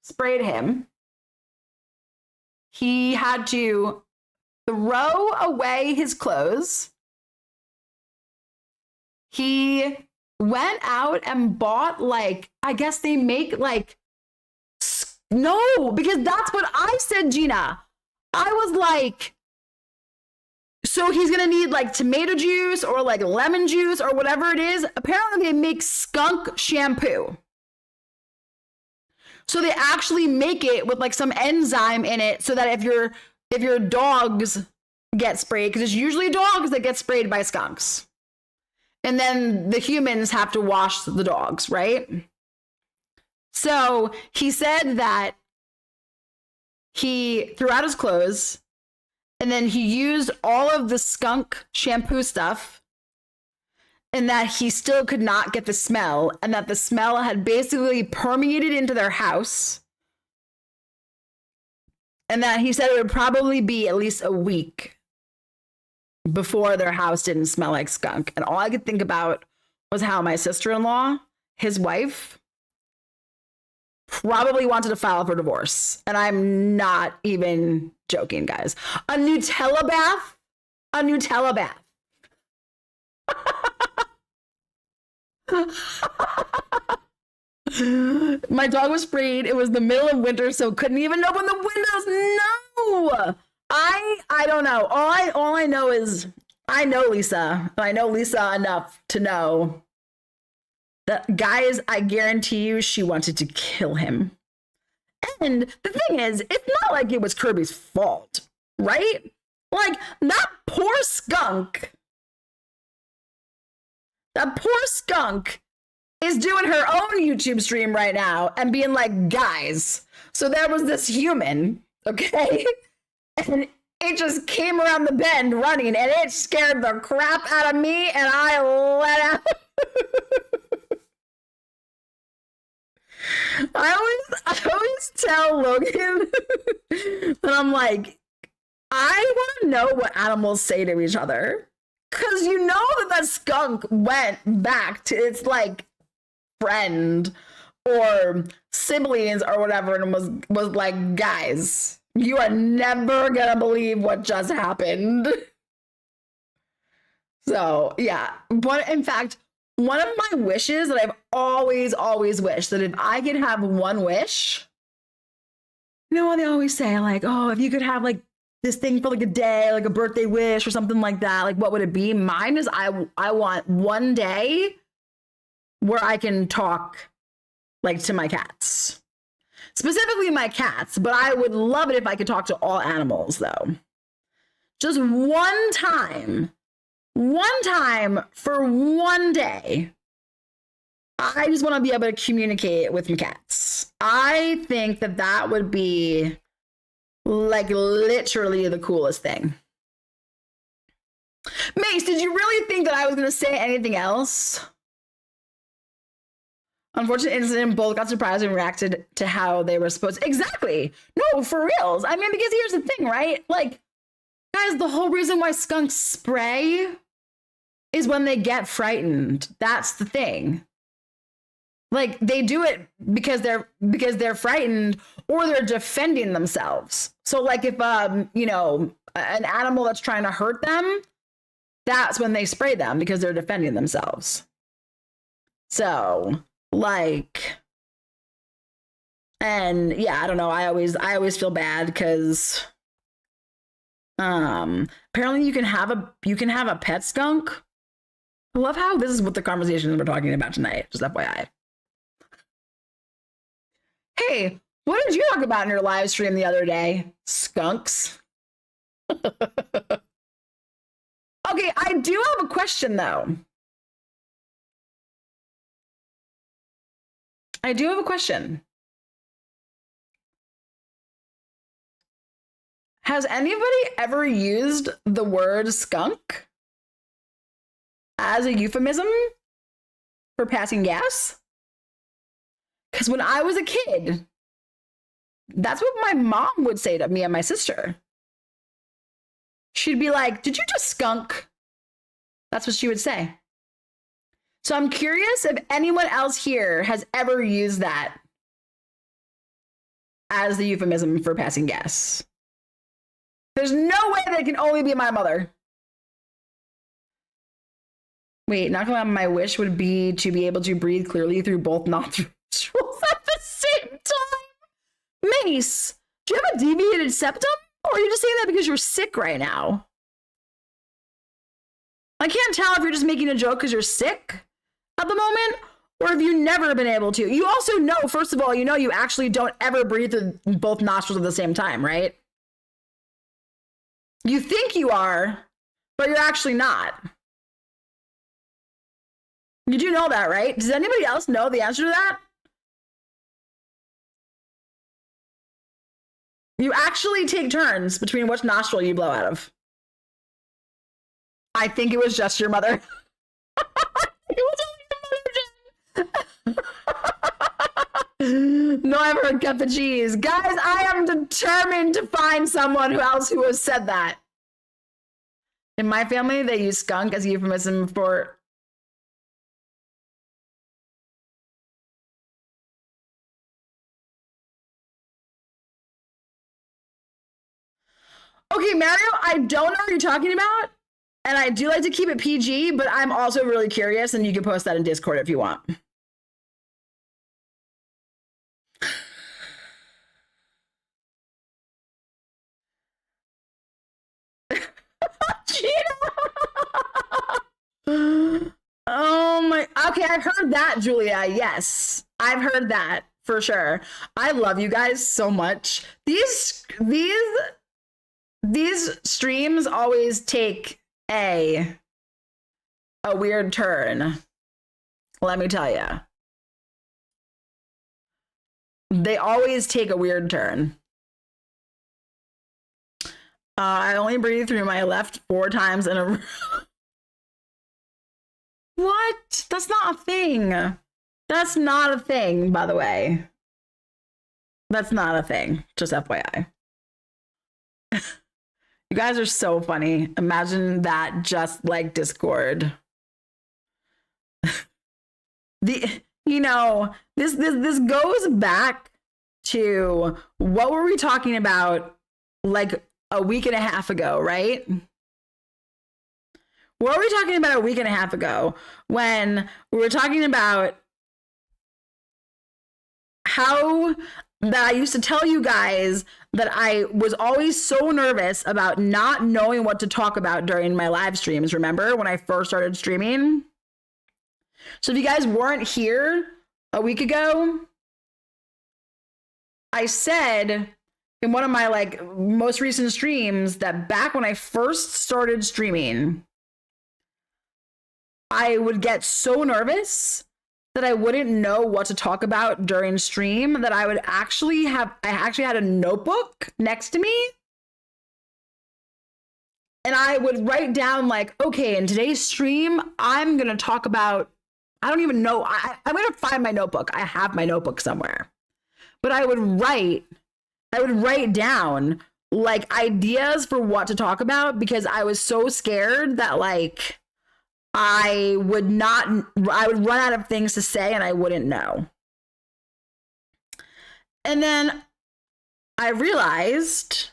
A: sprayed him. He had to throw away his clothes. He went out and bought, like, I guess they make like, no, because that's what I said, Gina. I was like, so he's gonna need like tomato juice or like lemon juice or whatever it is. Apparently they make skunk shampoo. So they actually make it with like some enzyme in it so that if your dogs get sprayed, because it's usually dogs that get sprayed by skunks. And then the humans have to wash the dogs, right? So he said that he threw out his clothes and then he used all of the skunk shampoo stuff and that he still could not get the smell and that the smell had basically permeated into their house. And that he said it would probably be at least a week before their house didn't smell like skunk. And all I could think about was how my sister-in-law, his wife, probably wanted to file for divorce. And I'm not even joking, guys. A Nutella bath? A Nutella bath. My dog was sprayed. It was the middle of winter, so couldn't even open the windows. No! I don't know. All I know is I know Lisa. And I know Lisa enough to know that, guys, I guarantee you she wanted to kill him. And the thing is, it's not like it was Kirby's fault, right? Like, that poor skunk. That poor skunk is doing her own YouTube stream right now and being like, guys, so there was this human, okay? And it just came around the bend running and it scared the crap out of me and I let out. I always tell Logan that I'm like, I want to know what animals say to each other. Because you know that skunk went back to its like friend or siblings or whatever and was like, guys, you are never gonna believe what just happened. So yeah, but in fact, one of my wishes that I've always wished, that if I could have one wish, you know what they always say, like, oh, if you could have like this thing for like a day, like a birthday wish or something like that, like what would it be? Mine is I want one day where I can talk like to my cats. Specifically my cats, but I would love it if I could talk to all animals though. Just one time for one day. I just want to be able to communicate with my cats. I think that would be like literally the coolest thing. Mace, did you really think that I was going to say anything else? Unfortunate incident, both got surprised and reacted to how they were supposed to. Exactly. No, for reals. I mean, because here's the thing, right? Like, guys, the whole reason why skunks spray is when they get frightened. That's the thing. Like, they do it because they're frightened or they're defending themselves. So like if you know, an animal that's trying to hurt them, that's when they spray them because they're defending themselves. So like, and yeah, I don't know. I always feel bad because apparently you can have a pet skunk. I love how this is what the conversation we're talking about tonight, just FYI. Hey, what did you talk about in your live stream the other day? Skunks. Okay, I do have a question though. I do have a question. Has anybody ever used the word skunk as a euphemism for passing gas? Because when I was a kid, that's what my mom would say to me and my sister. She'd be like, did you just skunk? That's what she would say. So I'm curious if anyone else here has ever used that as the euphemism for passing gas. There's no way that it can only be my mother. Wait, not gonna lie, my wish would be to be able to breathe clearly through both nostrils at the same time. Mace, do you have a deviated septum? Or are you just saying that because you're sick right now? I can't tell if you're just making a joke because you're sick at the moment, or have you never been able to? You also know, first of all, you know you actually don't ever breathe through both nostrils at the same time, right? You think you are, but you're actually not. You do know that, right? Does anybody else know the answer to that? You actually take turns between which nostril you blow out of. I think it was just your mother. It was only your mother, Jen. No, I've heard cut the cheese. Guys, I am determined to find someone else who has said that. In my family, they use skunk as a euphemism for... Okay, Mario, I don't know what you're talking about. And I do like to keep it PG, but I'm also really curious, and you can post that in Discord if you want. Oh my, okay, I've heard that, Julia. Yes, I've heard that for sure. I love you guys so much. These streams always take a weird turn. Let me tell you. They always take a weird turn. I only breathe through my left 4 times in a row. What? That's not a thing. That's not a thing, by the way. That's not a thing. Just FYI. You guys are so funny. Imagine that just like Discord. This goes back to what were we talking about like a week and a half ago, right? What were we talking about a week and a half ago when we were talking about how that I used to tell you guys that I was always so nervous about not knowing what to talk about during my live streams. Remember when I first started streaming? So if you guys weren't here a week ago, I said in one of my like most recent streams that back when I first started streaming, I would get so nervous that I wouldn't know what to talk about during stream, that I actually had a notebook next to me. And I would write down like, okay, in today's stream, I'm going to talk about, I don't even know. I'm going to find my notebook. I have my notebook somewhere. But I would write down like ideas for what to talk about because I was so scared that like, I would run out of things to say and I wouldn't know. And then I realized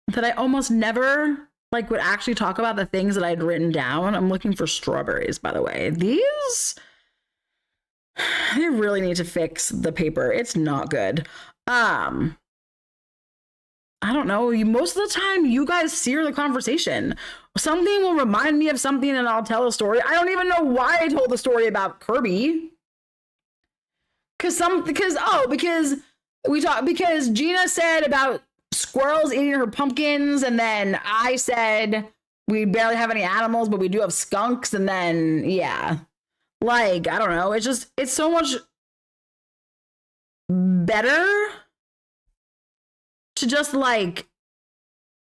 A: that I almost never like would actually talk about the things that I'd written down. I'm looking for strawberries, by the way. They really need to fix the paper. It's not good. I don't know. Most of the time, you guys steer the conversation. Something will remind me of something and I'll tell a story. I don't even know why I told the story about Kirby. Because Gina said about squirrels eating her pumpkins, and then I said we barely have any animals, but we do have skunks, and then yeah. Like, I don't know. It's so much better to just like,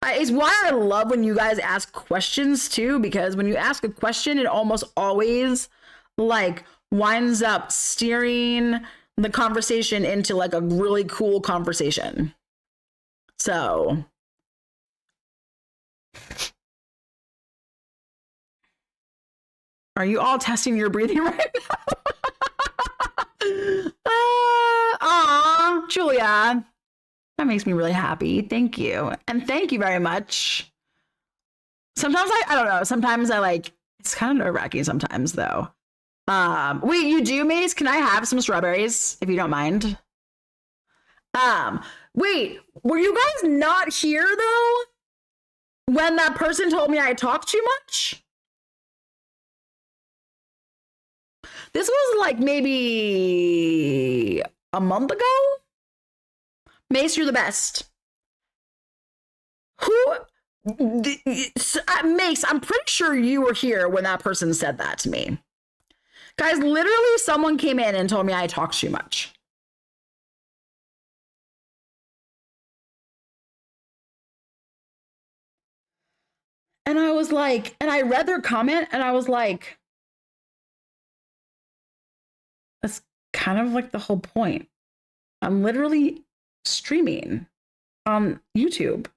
A: it's why I love when you guys ask questions too, because when you ask a question, it almost always like winds up steering the conversation into like a really cool conversation. So are you all testing your breathing right now? Aw, Julia. That makes me really happy. Thank you. And thank you very much. Sometimes I don't know. Sometimes I like, it's kind of nerve-wracking sometimes though. Wait, you do, Mace? Can I have some strawberries if you don't mind? Wait, were you guys not here though when that person told me I talk too much? This was like maybe a month ago. Mace, you're the best. Who? Mace, I'm pretty sure you were here when that person said that to me. Guys, literally someone came in and told me I talk too much. And I was like, and I read their comment and I was like, that's kind of like the whole point. I'm literally streaming on YouTube.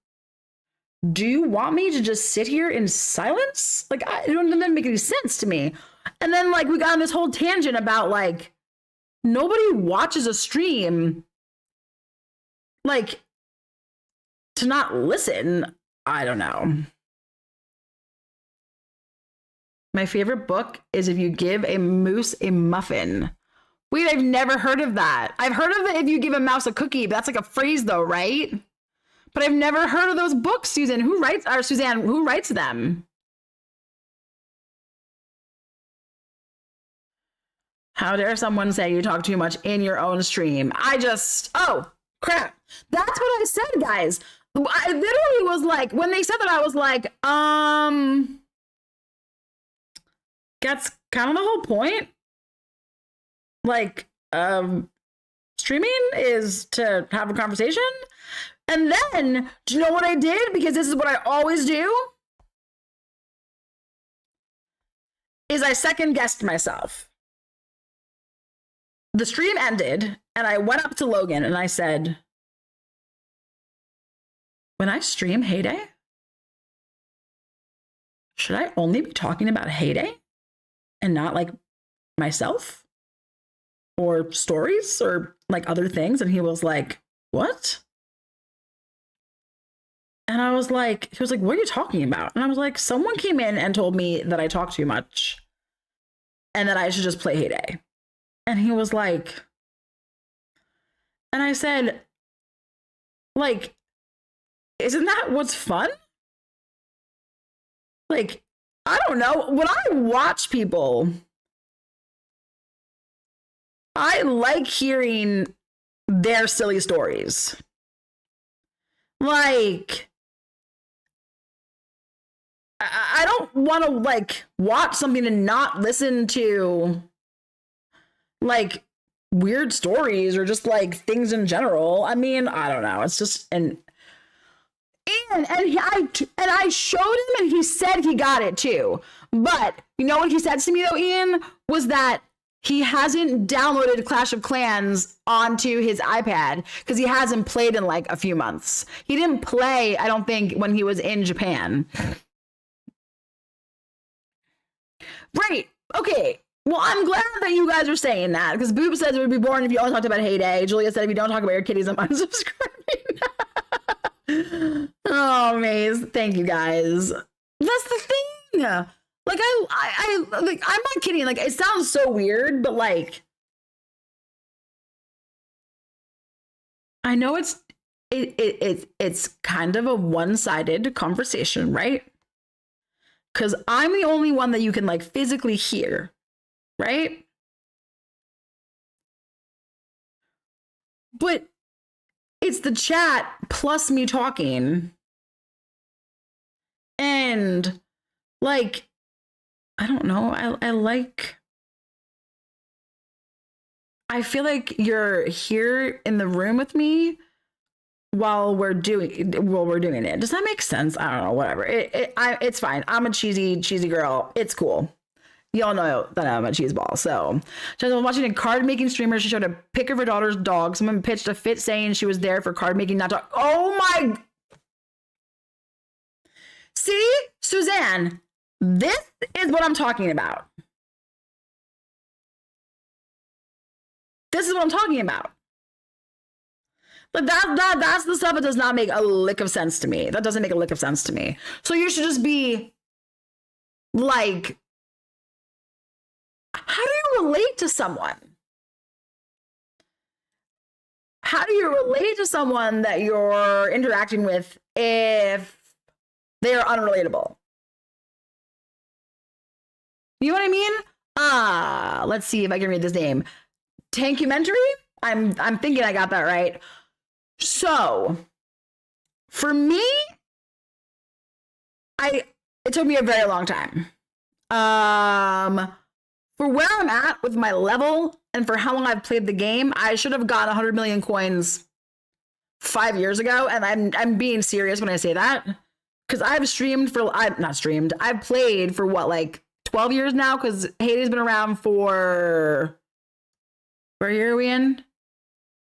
A: Do you want me to just sit here in silence? Like, it doesn't make any sense to me. And then like we got on this whole tangent about like nobody watches a stream like to not listen. I don't know. My favorite book is If You Give a Moose a Muffin. Wait, I've never heard of that. I've heard of it if you give a mouse a cookie, but that's like a phrase though, right? But I've never heard of those books, Susan. Suzanne, who writes them? How dare someone say you talk too much in your own stream? Oh, crap. That's what I said, guys. I literally was like, when they said that, I was like, that's kind of the whole point. Like, streaming is to have a conversation. And then, do you know what I did? Because this is what I always do. Is I second guessed myself. The stream ended and I went up to Logan and I said, when I stream Heyday, should I only be talking about Heyday and not like myself or stories or like other things? And he was like, what? And I was like, he was like, what are you talking about? And I was like, someone came in and told me that I talk too much and that I should just play Heyday. And he was like, and I said, like, isn't that what's fun? Like, I don't know. When I watch people, I like hearing their silly stories. Like, I don't want to like watch something and not listen to like weird stories or just like things in general. I mean, I don't know. It's just and I showed him and he said he got it too. But you know what he said to me though, Ian, was that he hasn't downloaded Clash of Clans onto his iPad because he hasn't played in like a few months. He didn't play, I don't think, when he was in Japan. Right. Okay. Well, I'm glad that you guys are saying that because Boob says it would be boring if you all talked about Heyday. Julia said if you don't talk about your kitties, I'm unsubscribing. Oh, Maze. Thank you guys. That's the thing. Like I like I'm not kidding. Like it sounds so weird, but like I know it's kind of a one-sided conversation, right? Because I'm the only one that you can like physically hear, right? But it's the chat plus me talking. And like, I don't know. I feel like you're here in the room with me while we're doing it. Does that make sense? I don't know. Whatever. It's fine. I'm a cheesy girl. It's cool. Y'all know that I'm a cheeseball. So she was watching a card making streamer. She showed a pic of her daughter's dog. Someone pitched a fit saying she was there for card making, not dog. Oh my. See, Suzanne, this is what I'm talking about. This is what I'm talking about. But that's the stuff that does not make a lick of sense to me. That doesn't make a lick of sense to me. So you should just be like, how do you relate to someone? how do you relate to someone that you're interacting with if they are unrelatable? You know what I mean? Let's see if I can read this name. Tankumentary? I'm thinking I got that right. So, for me, it took me a very long time. For where I'm at with my level and for how long I've played the game, I should have got 100 million coins 5 years ago, and I'm being serious when I say that, because I've played for what, like 12 years now, because Hades been around for, what year are we in?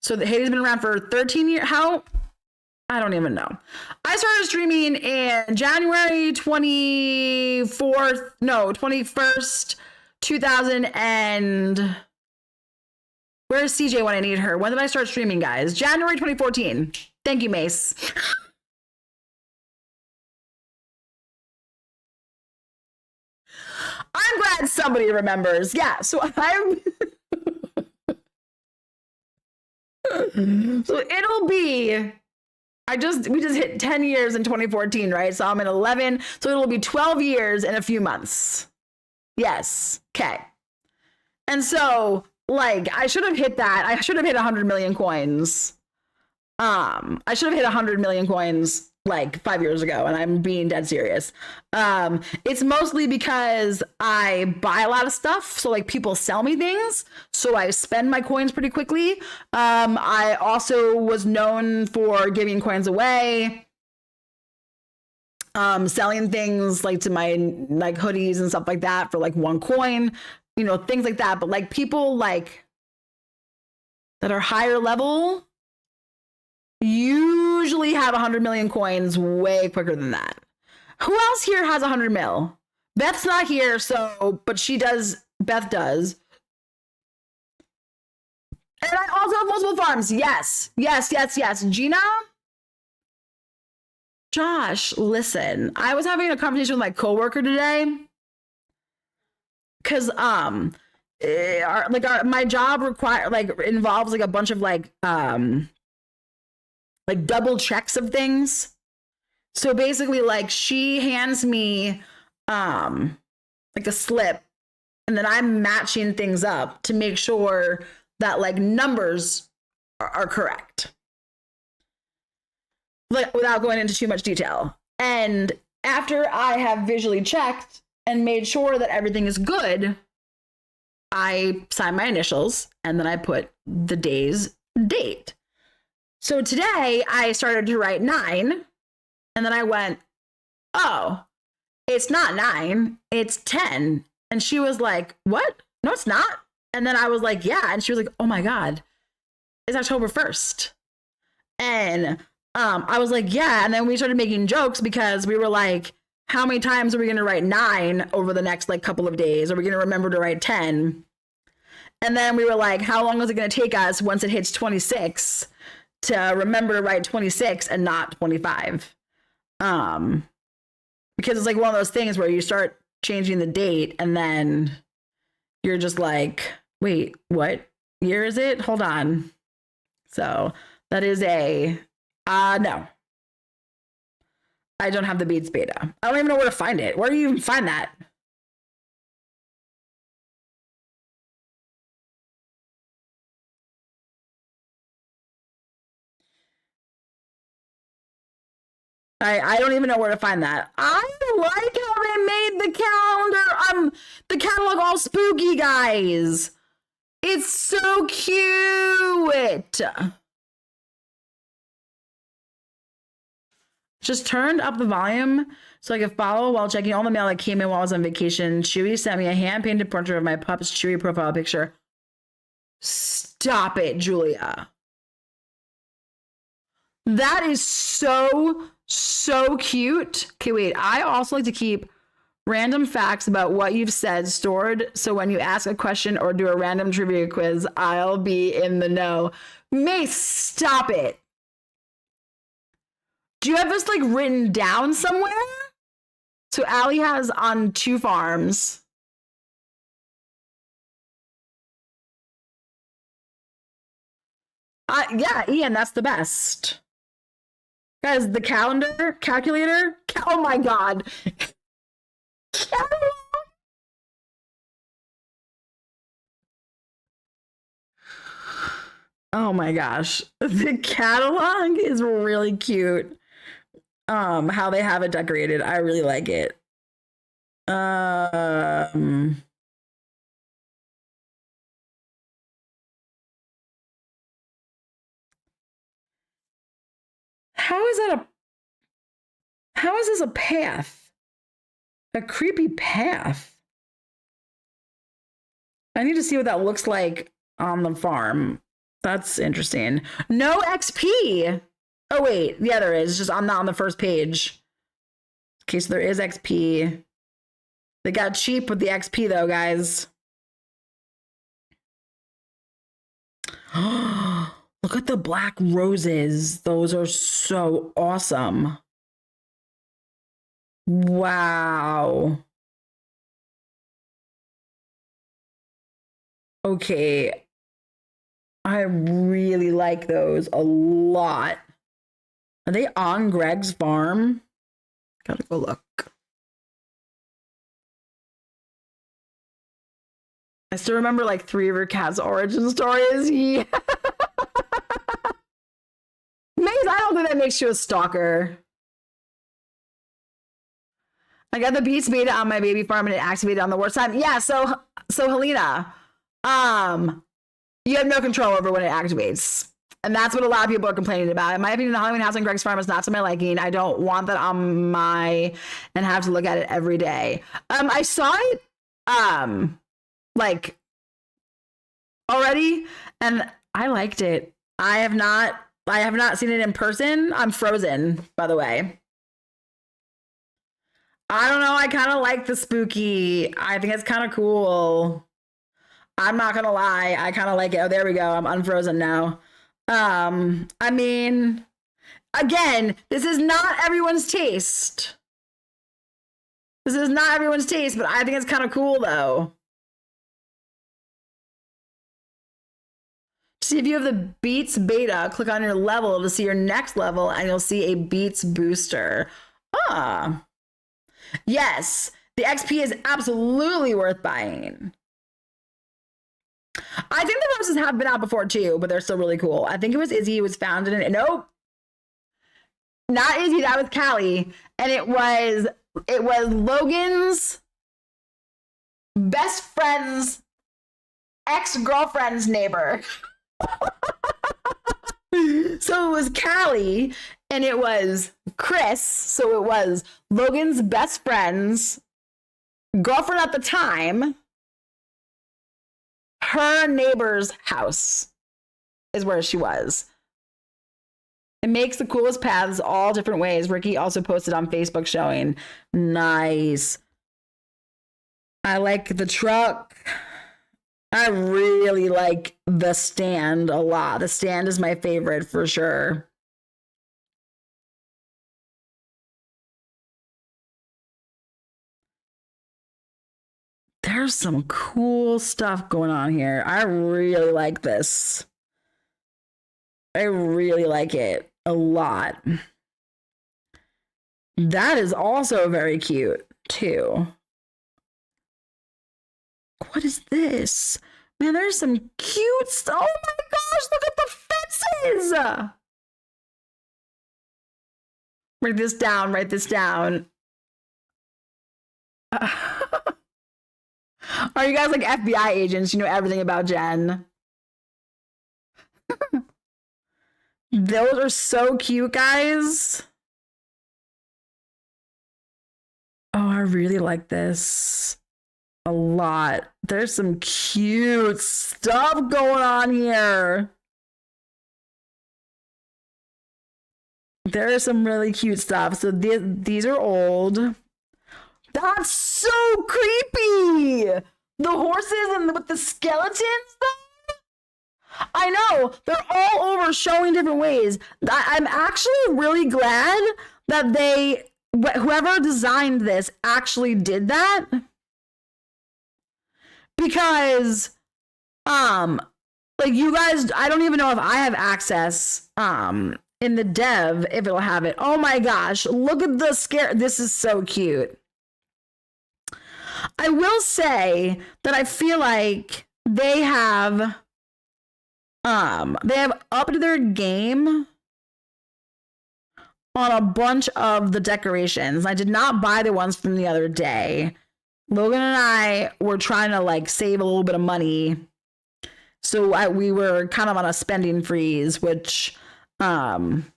A: So the Hades been around for 13 years. How? I don't even know. I started streaming in January 21st, 2000 and... Where's CJ when I need her? When did I start streaming, guys? January 2014. Thank you, Mace. I'm glad somebody remembers. Yeah, so I'm... So it'll be... we just hit 10 years in 2014, right? So I'm in 11. So it'll be 12 years in a few months. Yes. Okay. And so, like, I should have hit that. I should have hit 100 million coins. I should have hit 100 million coins like 5 years ago, and I'm being dead serious. It's mostly because I buy a lot of stuff, so like people sell me things, so I spend my coins pretty quickly. I also was known for giving coins away, selling things like to my like hoodies and stuff like that for like 1 coin, you know, things like that. But like people like that are higher level usually have 100 million coins way quicker than that. Who else here has 100 mil? Beth's not here, so, but she does. Beth does. And I also have multiple farms. Yes. Gina? Josh, listen. I was having a conversation with my coworker today. Because, my job involves like a bunch of like double checks of things. So basically, like, she hands me like a slip, and then I'm matching things up to make sure that like numbers are correct, like without going into too much detail. And after I have visually checked and made sure that everything is good, I sign my initials and then I put the day's date. So today I started to write 9, and then I went, oh, it's not 9, it's 10. And she was like, what? No, it's not. And then I was like, yeah. And she was like, oh my God, it's October 1st. And I was like, yeah. And then we started making jokes because we were like, how many times are we going to write 9 over the next like couple of days? Are we going to remember to write 10? And then we were like, how long is it going to take us once it hits 26 to remember to write 26 and not 25? Because it's like one of those things where you start changing the date and then you're just like, wait, what year is it? Hold on. So that is no. I don't have the Beats beta. I don't even know where to find it. Where do you even find that? I don't even know where to find that. I like how they made the calendar, the catalog all spooky, guys. It's so cute. Just turned up the volume so I could follow while checking all the mail that came in while I was on vacation. Chewy sent me a hand-painted portrait of my pup's Chewy profile picture. Stop it, Julia. That is so cute. Okay, wait. I also like to keep random facts about what you've said stored, so when you ask a question or do a random trivia quiz, I'll be in the know. Mace, stop it. Do you have this like written down somewhere? So Allie has on 2 farms. Yeah, Ian, that's the best. Guys, the calculator. Oh my God. Oh my gosh. The catalog is really cute. How they have it decorated. I really like it. How is this a path? A creepy path. I need to see what that looks like on the farm. That's interesting. No XP. Oh wait, yeah, there is. It's just I'm not on the first page. Okay, so there is XP. They got cheap with the XP though, guys. Look at the black roses. Those are so awesome. Wow. Okay. I really like those a lot. Are they on Greg's farm? Gotta go look. I still remember like 3 of her cat's origin stories. Yeah. Maze, I don't think that makes you a stalker. I got the beast beta on my baby farm and it activated on the worst time. Yeah, so Helena, you have no control over when it activates. And that's what a lot of people are complaining about. In my opinion, the Halloween house on Greg's farm is not to my liking. I don't want that on and have to look at it every day. I saw it like already and I liked it. I have not seen it in person. I'm frozen, by the way. I don't know. I kind of like the spooky. I think it's kind of cool. I'm not gonna lie. I kind of like it. Oh, there we go. I'm unfrozen now. I mean, again, this is not everyone's taste. This is not everyone's taste, but I think it's kind of cool though. To see if you have the Beats beta, click on your level to see your next level and you'll see a Beats booster. Ah. Yes, the XP is absolutely worth buying. I think the roses have been out before too, but they're still really cool. I think it was Izzy who was founded in it. Nope. Not Izzy, that was Callie. And it was Logan's best friend's ex-girlfriend's neighbor. So it was Callie and it was Chris. So it was Logan's best friend's girlfriend at the time. Her neighbor's house is where she was. It makes the coolest paths all different ways. Ricky also posted on Facebook showing. Nice. I like the truck. I really like the stand a lot. The stand is my favorite for sure. There's some cool stuff going on here. I really like this. I really like it a lot. That is also very cute too. What is this? Man, there's some cute stuff. Oh my gosh, look at the fences. Write this down, write this down. Are you guys like FBI agents? You know everything about Jen. Those are so cute, guys. Oh, I really like this a lot. There's some cute stuff going on here. There is some really cute stuff. So these are old. That's so creepy. The horses and with the skeletons though. I know they're all over showing different ways. I'm actually really glad that whoever designed this actually did that. Because Like you guys, I don't even know if I have access in the dev if it'll have it. Oh my gosh, look at the scare. This is so cute. I will say that I feel like they have upped their game on a bunch of the decorations. I did not buy the ones from the other day. Logan and I were trying to like save a little bit of money. So we were kind of on a spending freeze, which I'm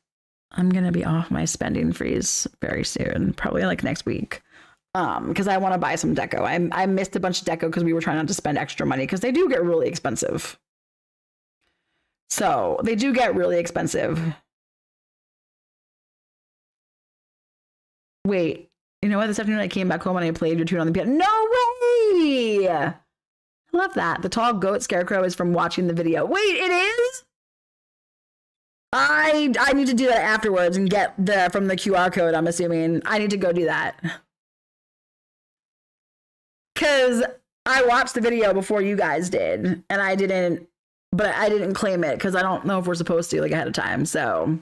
A: going to be off my spending freeze very soon, probably like next week. Because I want to buy some deco. I missed a bunch of deco because we were trying not to spend extra money because they do get really expensive. So they do get really expensive. Wait, you know what? This afternoon I came back home and I played your tune on the piano. No way! I love that. The tall goat scarecrow is from watching the video. Wait, it is? I need to do that afterwards and get from the QR code, I'm assuming. I need to go do that. Because I watched the video before you guys did, and I didn't claim it because I don't know if we're supposed to like ahead of time. So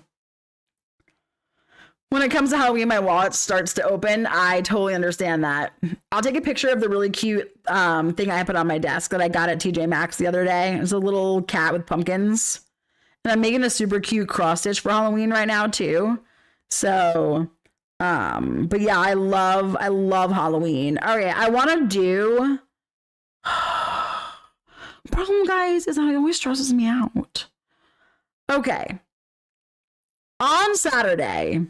A: when it comes to Halloween, my wallet starts to open. I totally understand that. I'll take a picture of the really cute thing I put on my desk that I got at TJ Maxx the other day. It's a little cat with pumpkins. And I'm making a super cute cross stitch for Halloween right now too. So, but yeah, I love Halloween. Okay, I want to do. Problem, guys, is that it always stresses me out. Okay. On Saturday,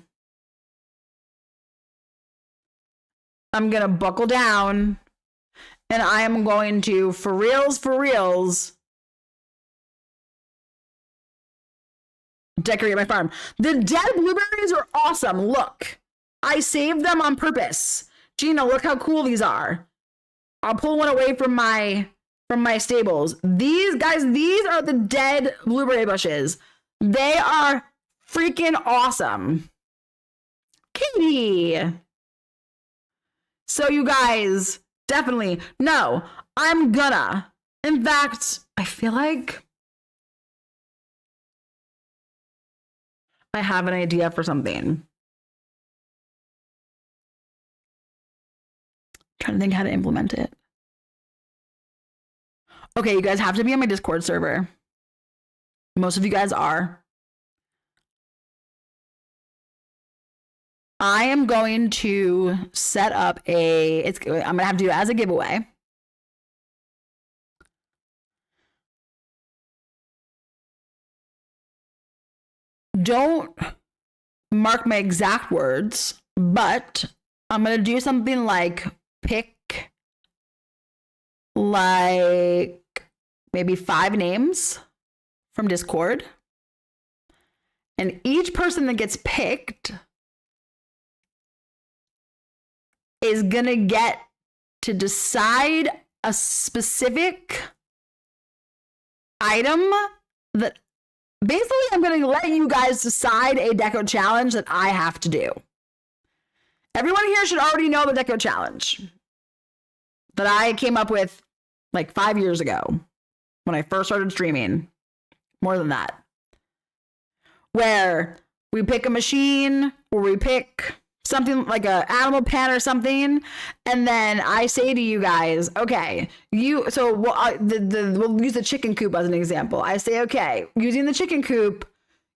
A: I'm going to buckle down and I am going to, for reals, decorate my farm. The dead blueberries are awesome. Look, I saved them on purpose. Gina, look how cool these are. I'll pull one away from my stables. These guys, these are the dead blueberry bushes. They are freaking awesome. Katie. So you guys, definitely, no, I'm gonna. In fact, I feel like I have an idea for something. Trying to think how to implement it. Okay, you guys have to be on my Discord server. Most of you guys are. I am going to set up I'm gonna have to do it as a giveaway. Don't mark my exact words, but I'm gonna do something like pick like maybe 5 names from Discord. And each person that gets picked is gonna get to decide a specific item that basically I'm gonna let you guys decide a deco challenge that I have to do. Everyone here should already know the deco challenge that I came up with like 5 years ago when I first started streaming. More than that. Where we pick a machine or we pick something like an animal pen or something, and then I say to you guys, okay, we'll use the chicken coop as an example. I say, okay, using the chicken coop,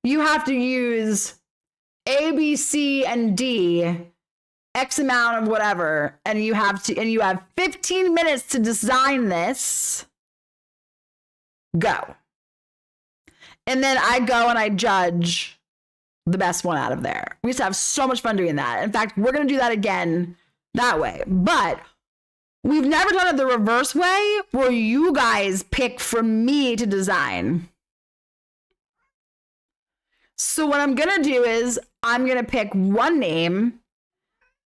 A: you have to use A, B, C, and D, X amount of whatever, and you have 15 minutes to design this. Go. And then I go and I judge the best one out of there. We used to have so much fun doing that. In fact, we're going to do that again that way. But we've never done it the reverse way where you guys pick from me to design. So what I'm going to do is I'm going to pick one name,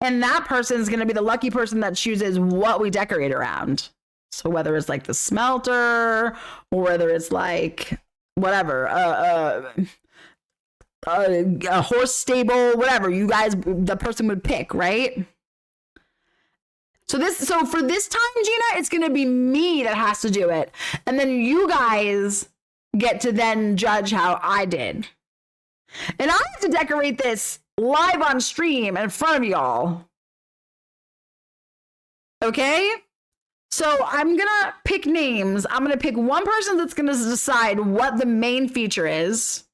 A: and that person is going to be the lucky person that chooses what we decorate around. So whether it's like the smelter or whether it's like whatever, a horse stable, whatever you guys, the person would pick, right? So for this time, Gina, it's going to be me that has to do it. And then you guys get to then judge how I did. And I have to decorate this live on stream in front of y'all. Okay? So I'm gonna pick names. I'm gonna pick one person that's gonna decide what the main feature is.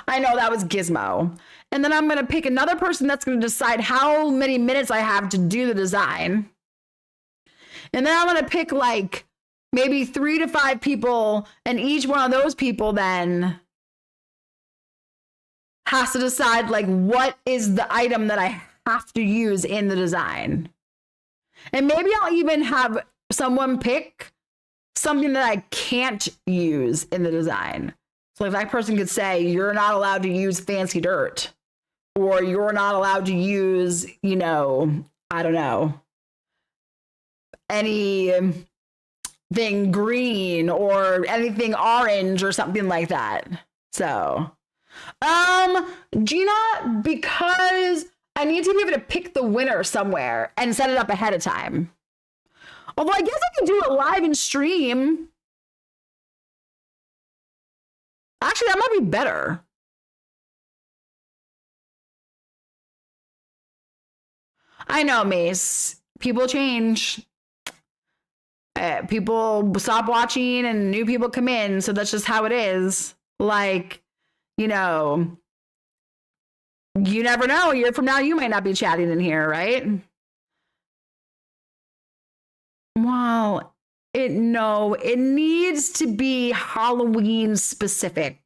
A: I know that was Gizmo. And then I'm gonna pick another person that's gonna decide how many minutes I have to do the design. And then I'm gonna pick like maybe 3 to 5 people, and each one of those people then has to decide like what is the item that I have to use in the design. And maybe I'll even have someone pick something that I can't use in the design. So like that person could say, you're not allowed to use fancy dirt, or you're not allowed to use, you know, I don't know, anything green or anything orange or something like that. So, Gina, because I need to be able to pick the winner somewhere and set it up ahead of time. Although I guess I can do it live in stream. Actually, that might be better. I know, Mace. People change. People stop watching and new people come in. So that's just how it is. Like, you know, you never know. A year from now, you might not be chatting in here, right? Well, it needs to be Halloween specific.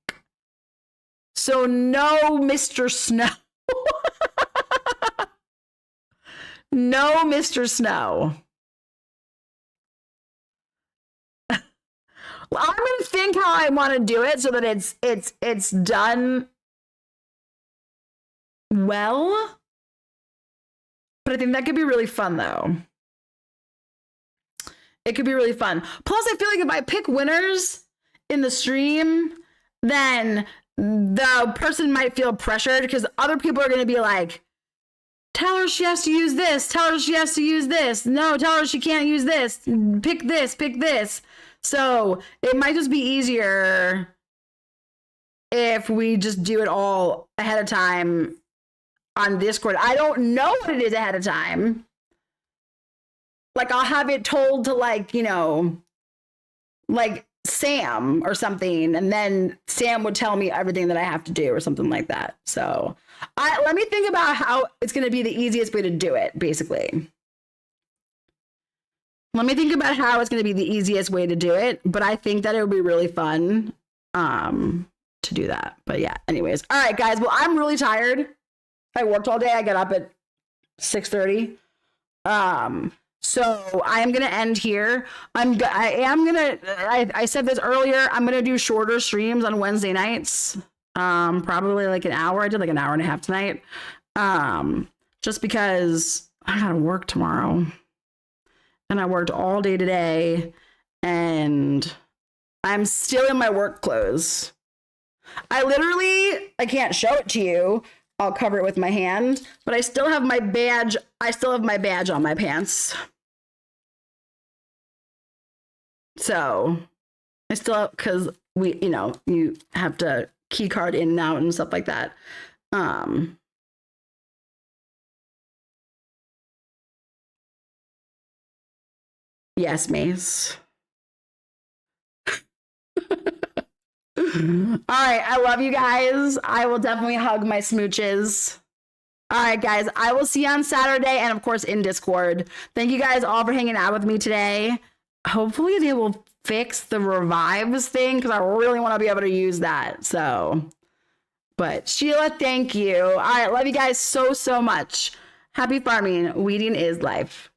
A: So no Mr. Snow. No Mr. Snow. Well, I'm gonna think how I want to do it so that it's done well. But I think that could be really fun though. It could be really fun. Plus, I feel like if I pick winners in the stream, then the person might feel pressured because other people are going to be like, tell her she has to use this. Tell her she has to use this. No, tell her she can't use this. Pick this, pick this. So it might just be easier if we just do it all ahead of time on Discord. I don't know what it is ahead of time. Like I'll have it told to like, you know, like Sam or something. And then Sam would tell me everything that I have to do or something like that. So let me think about how it's going to be the easiest way to do it, basically. Let me think about how it's going to be the easiest way to do it. But I think that it would be really fun to do that. But yeah, anyways. All right, guys. Well, I'm really tired. I worked all day. I got up at 6:30. So I am going to end here. I said this earlier. I'm going to do shorter streams on Wednesday nights. Probably like an hour. I did like an hour and a half tonight. Just because I got to work tomorrow. And I worked all day today. And I'm still in my work clothes. I can't show it to you. I'll cover it with my hand, but I still have my badge. I still have my badge on my pants. So I still, because you have to key card in and out and stuff like that. Yes, Mace. All right, I love you guys. I will definitely hug my smooches. All right, guys, I will see you on Saturday and, of course, in Discord. Thank you guys all for hanging out with me today. Hopefully they will fix the revives thing because I really want to be able to use that. So, but Sheila, thank you. All right, love you guys so, so much. Happy farming. Weeding is life.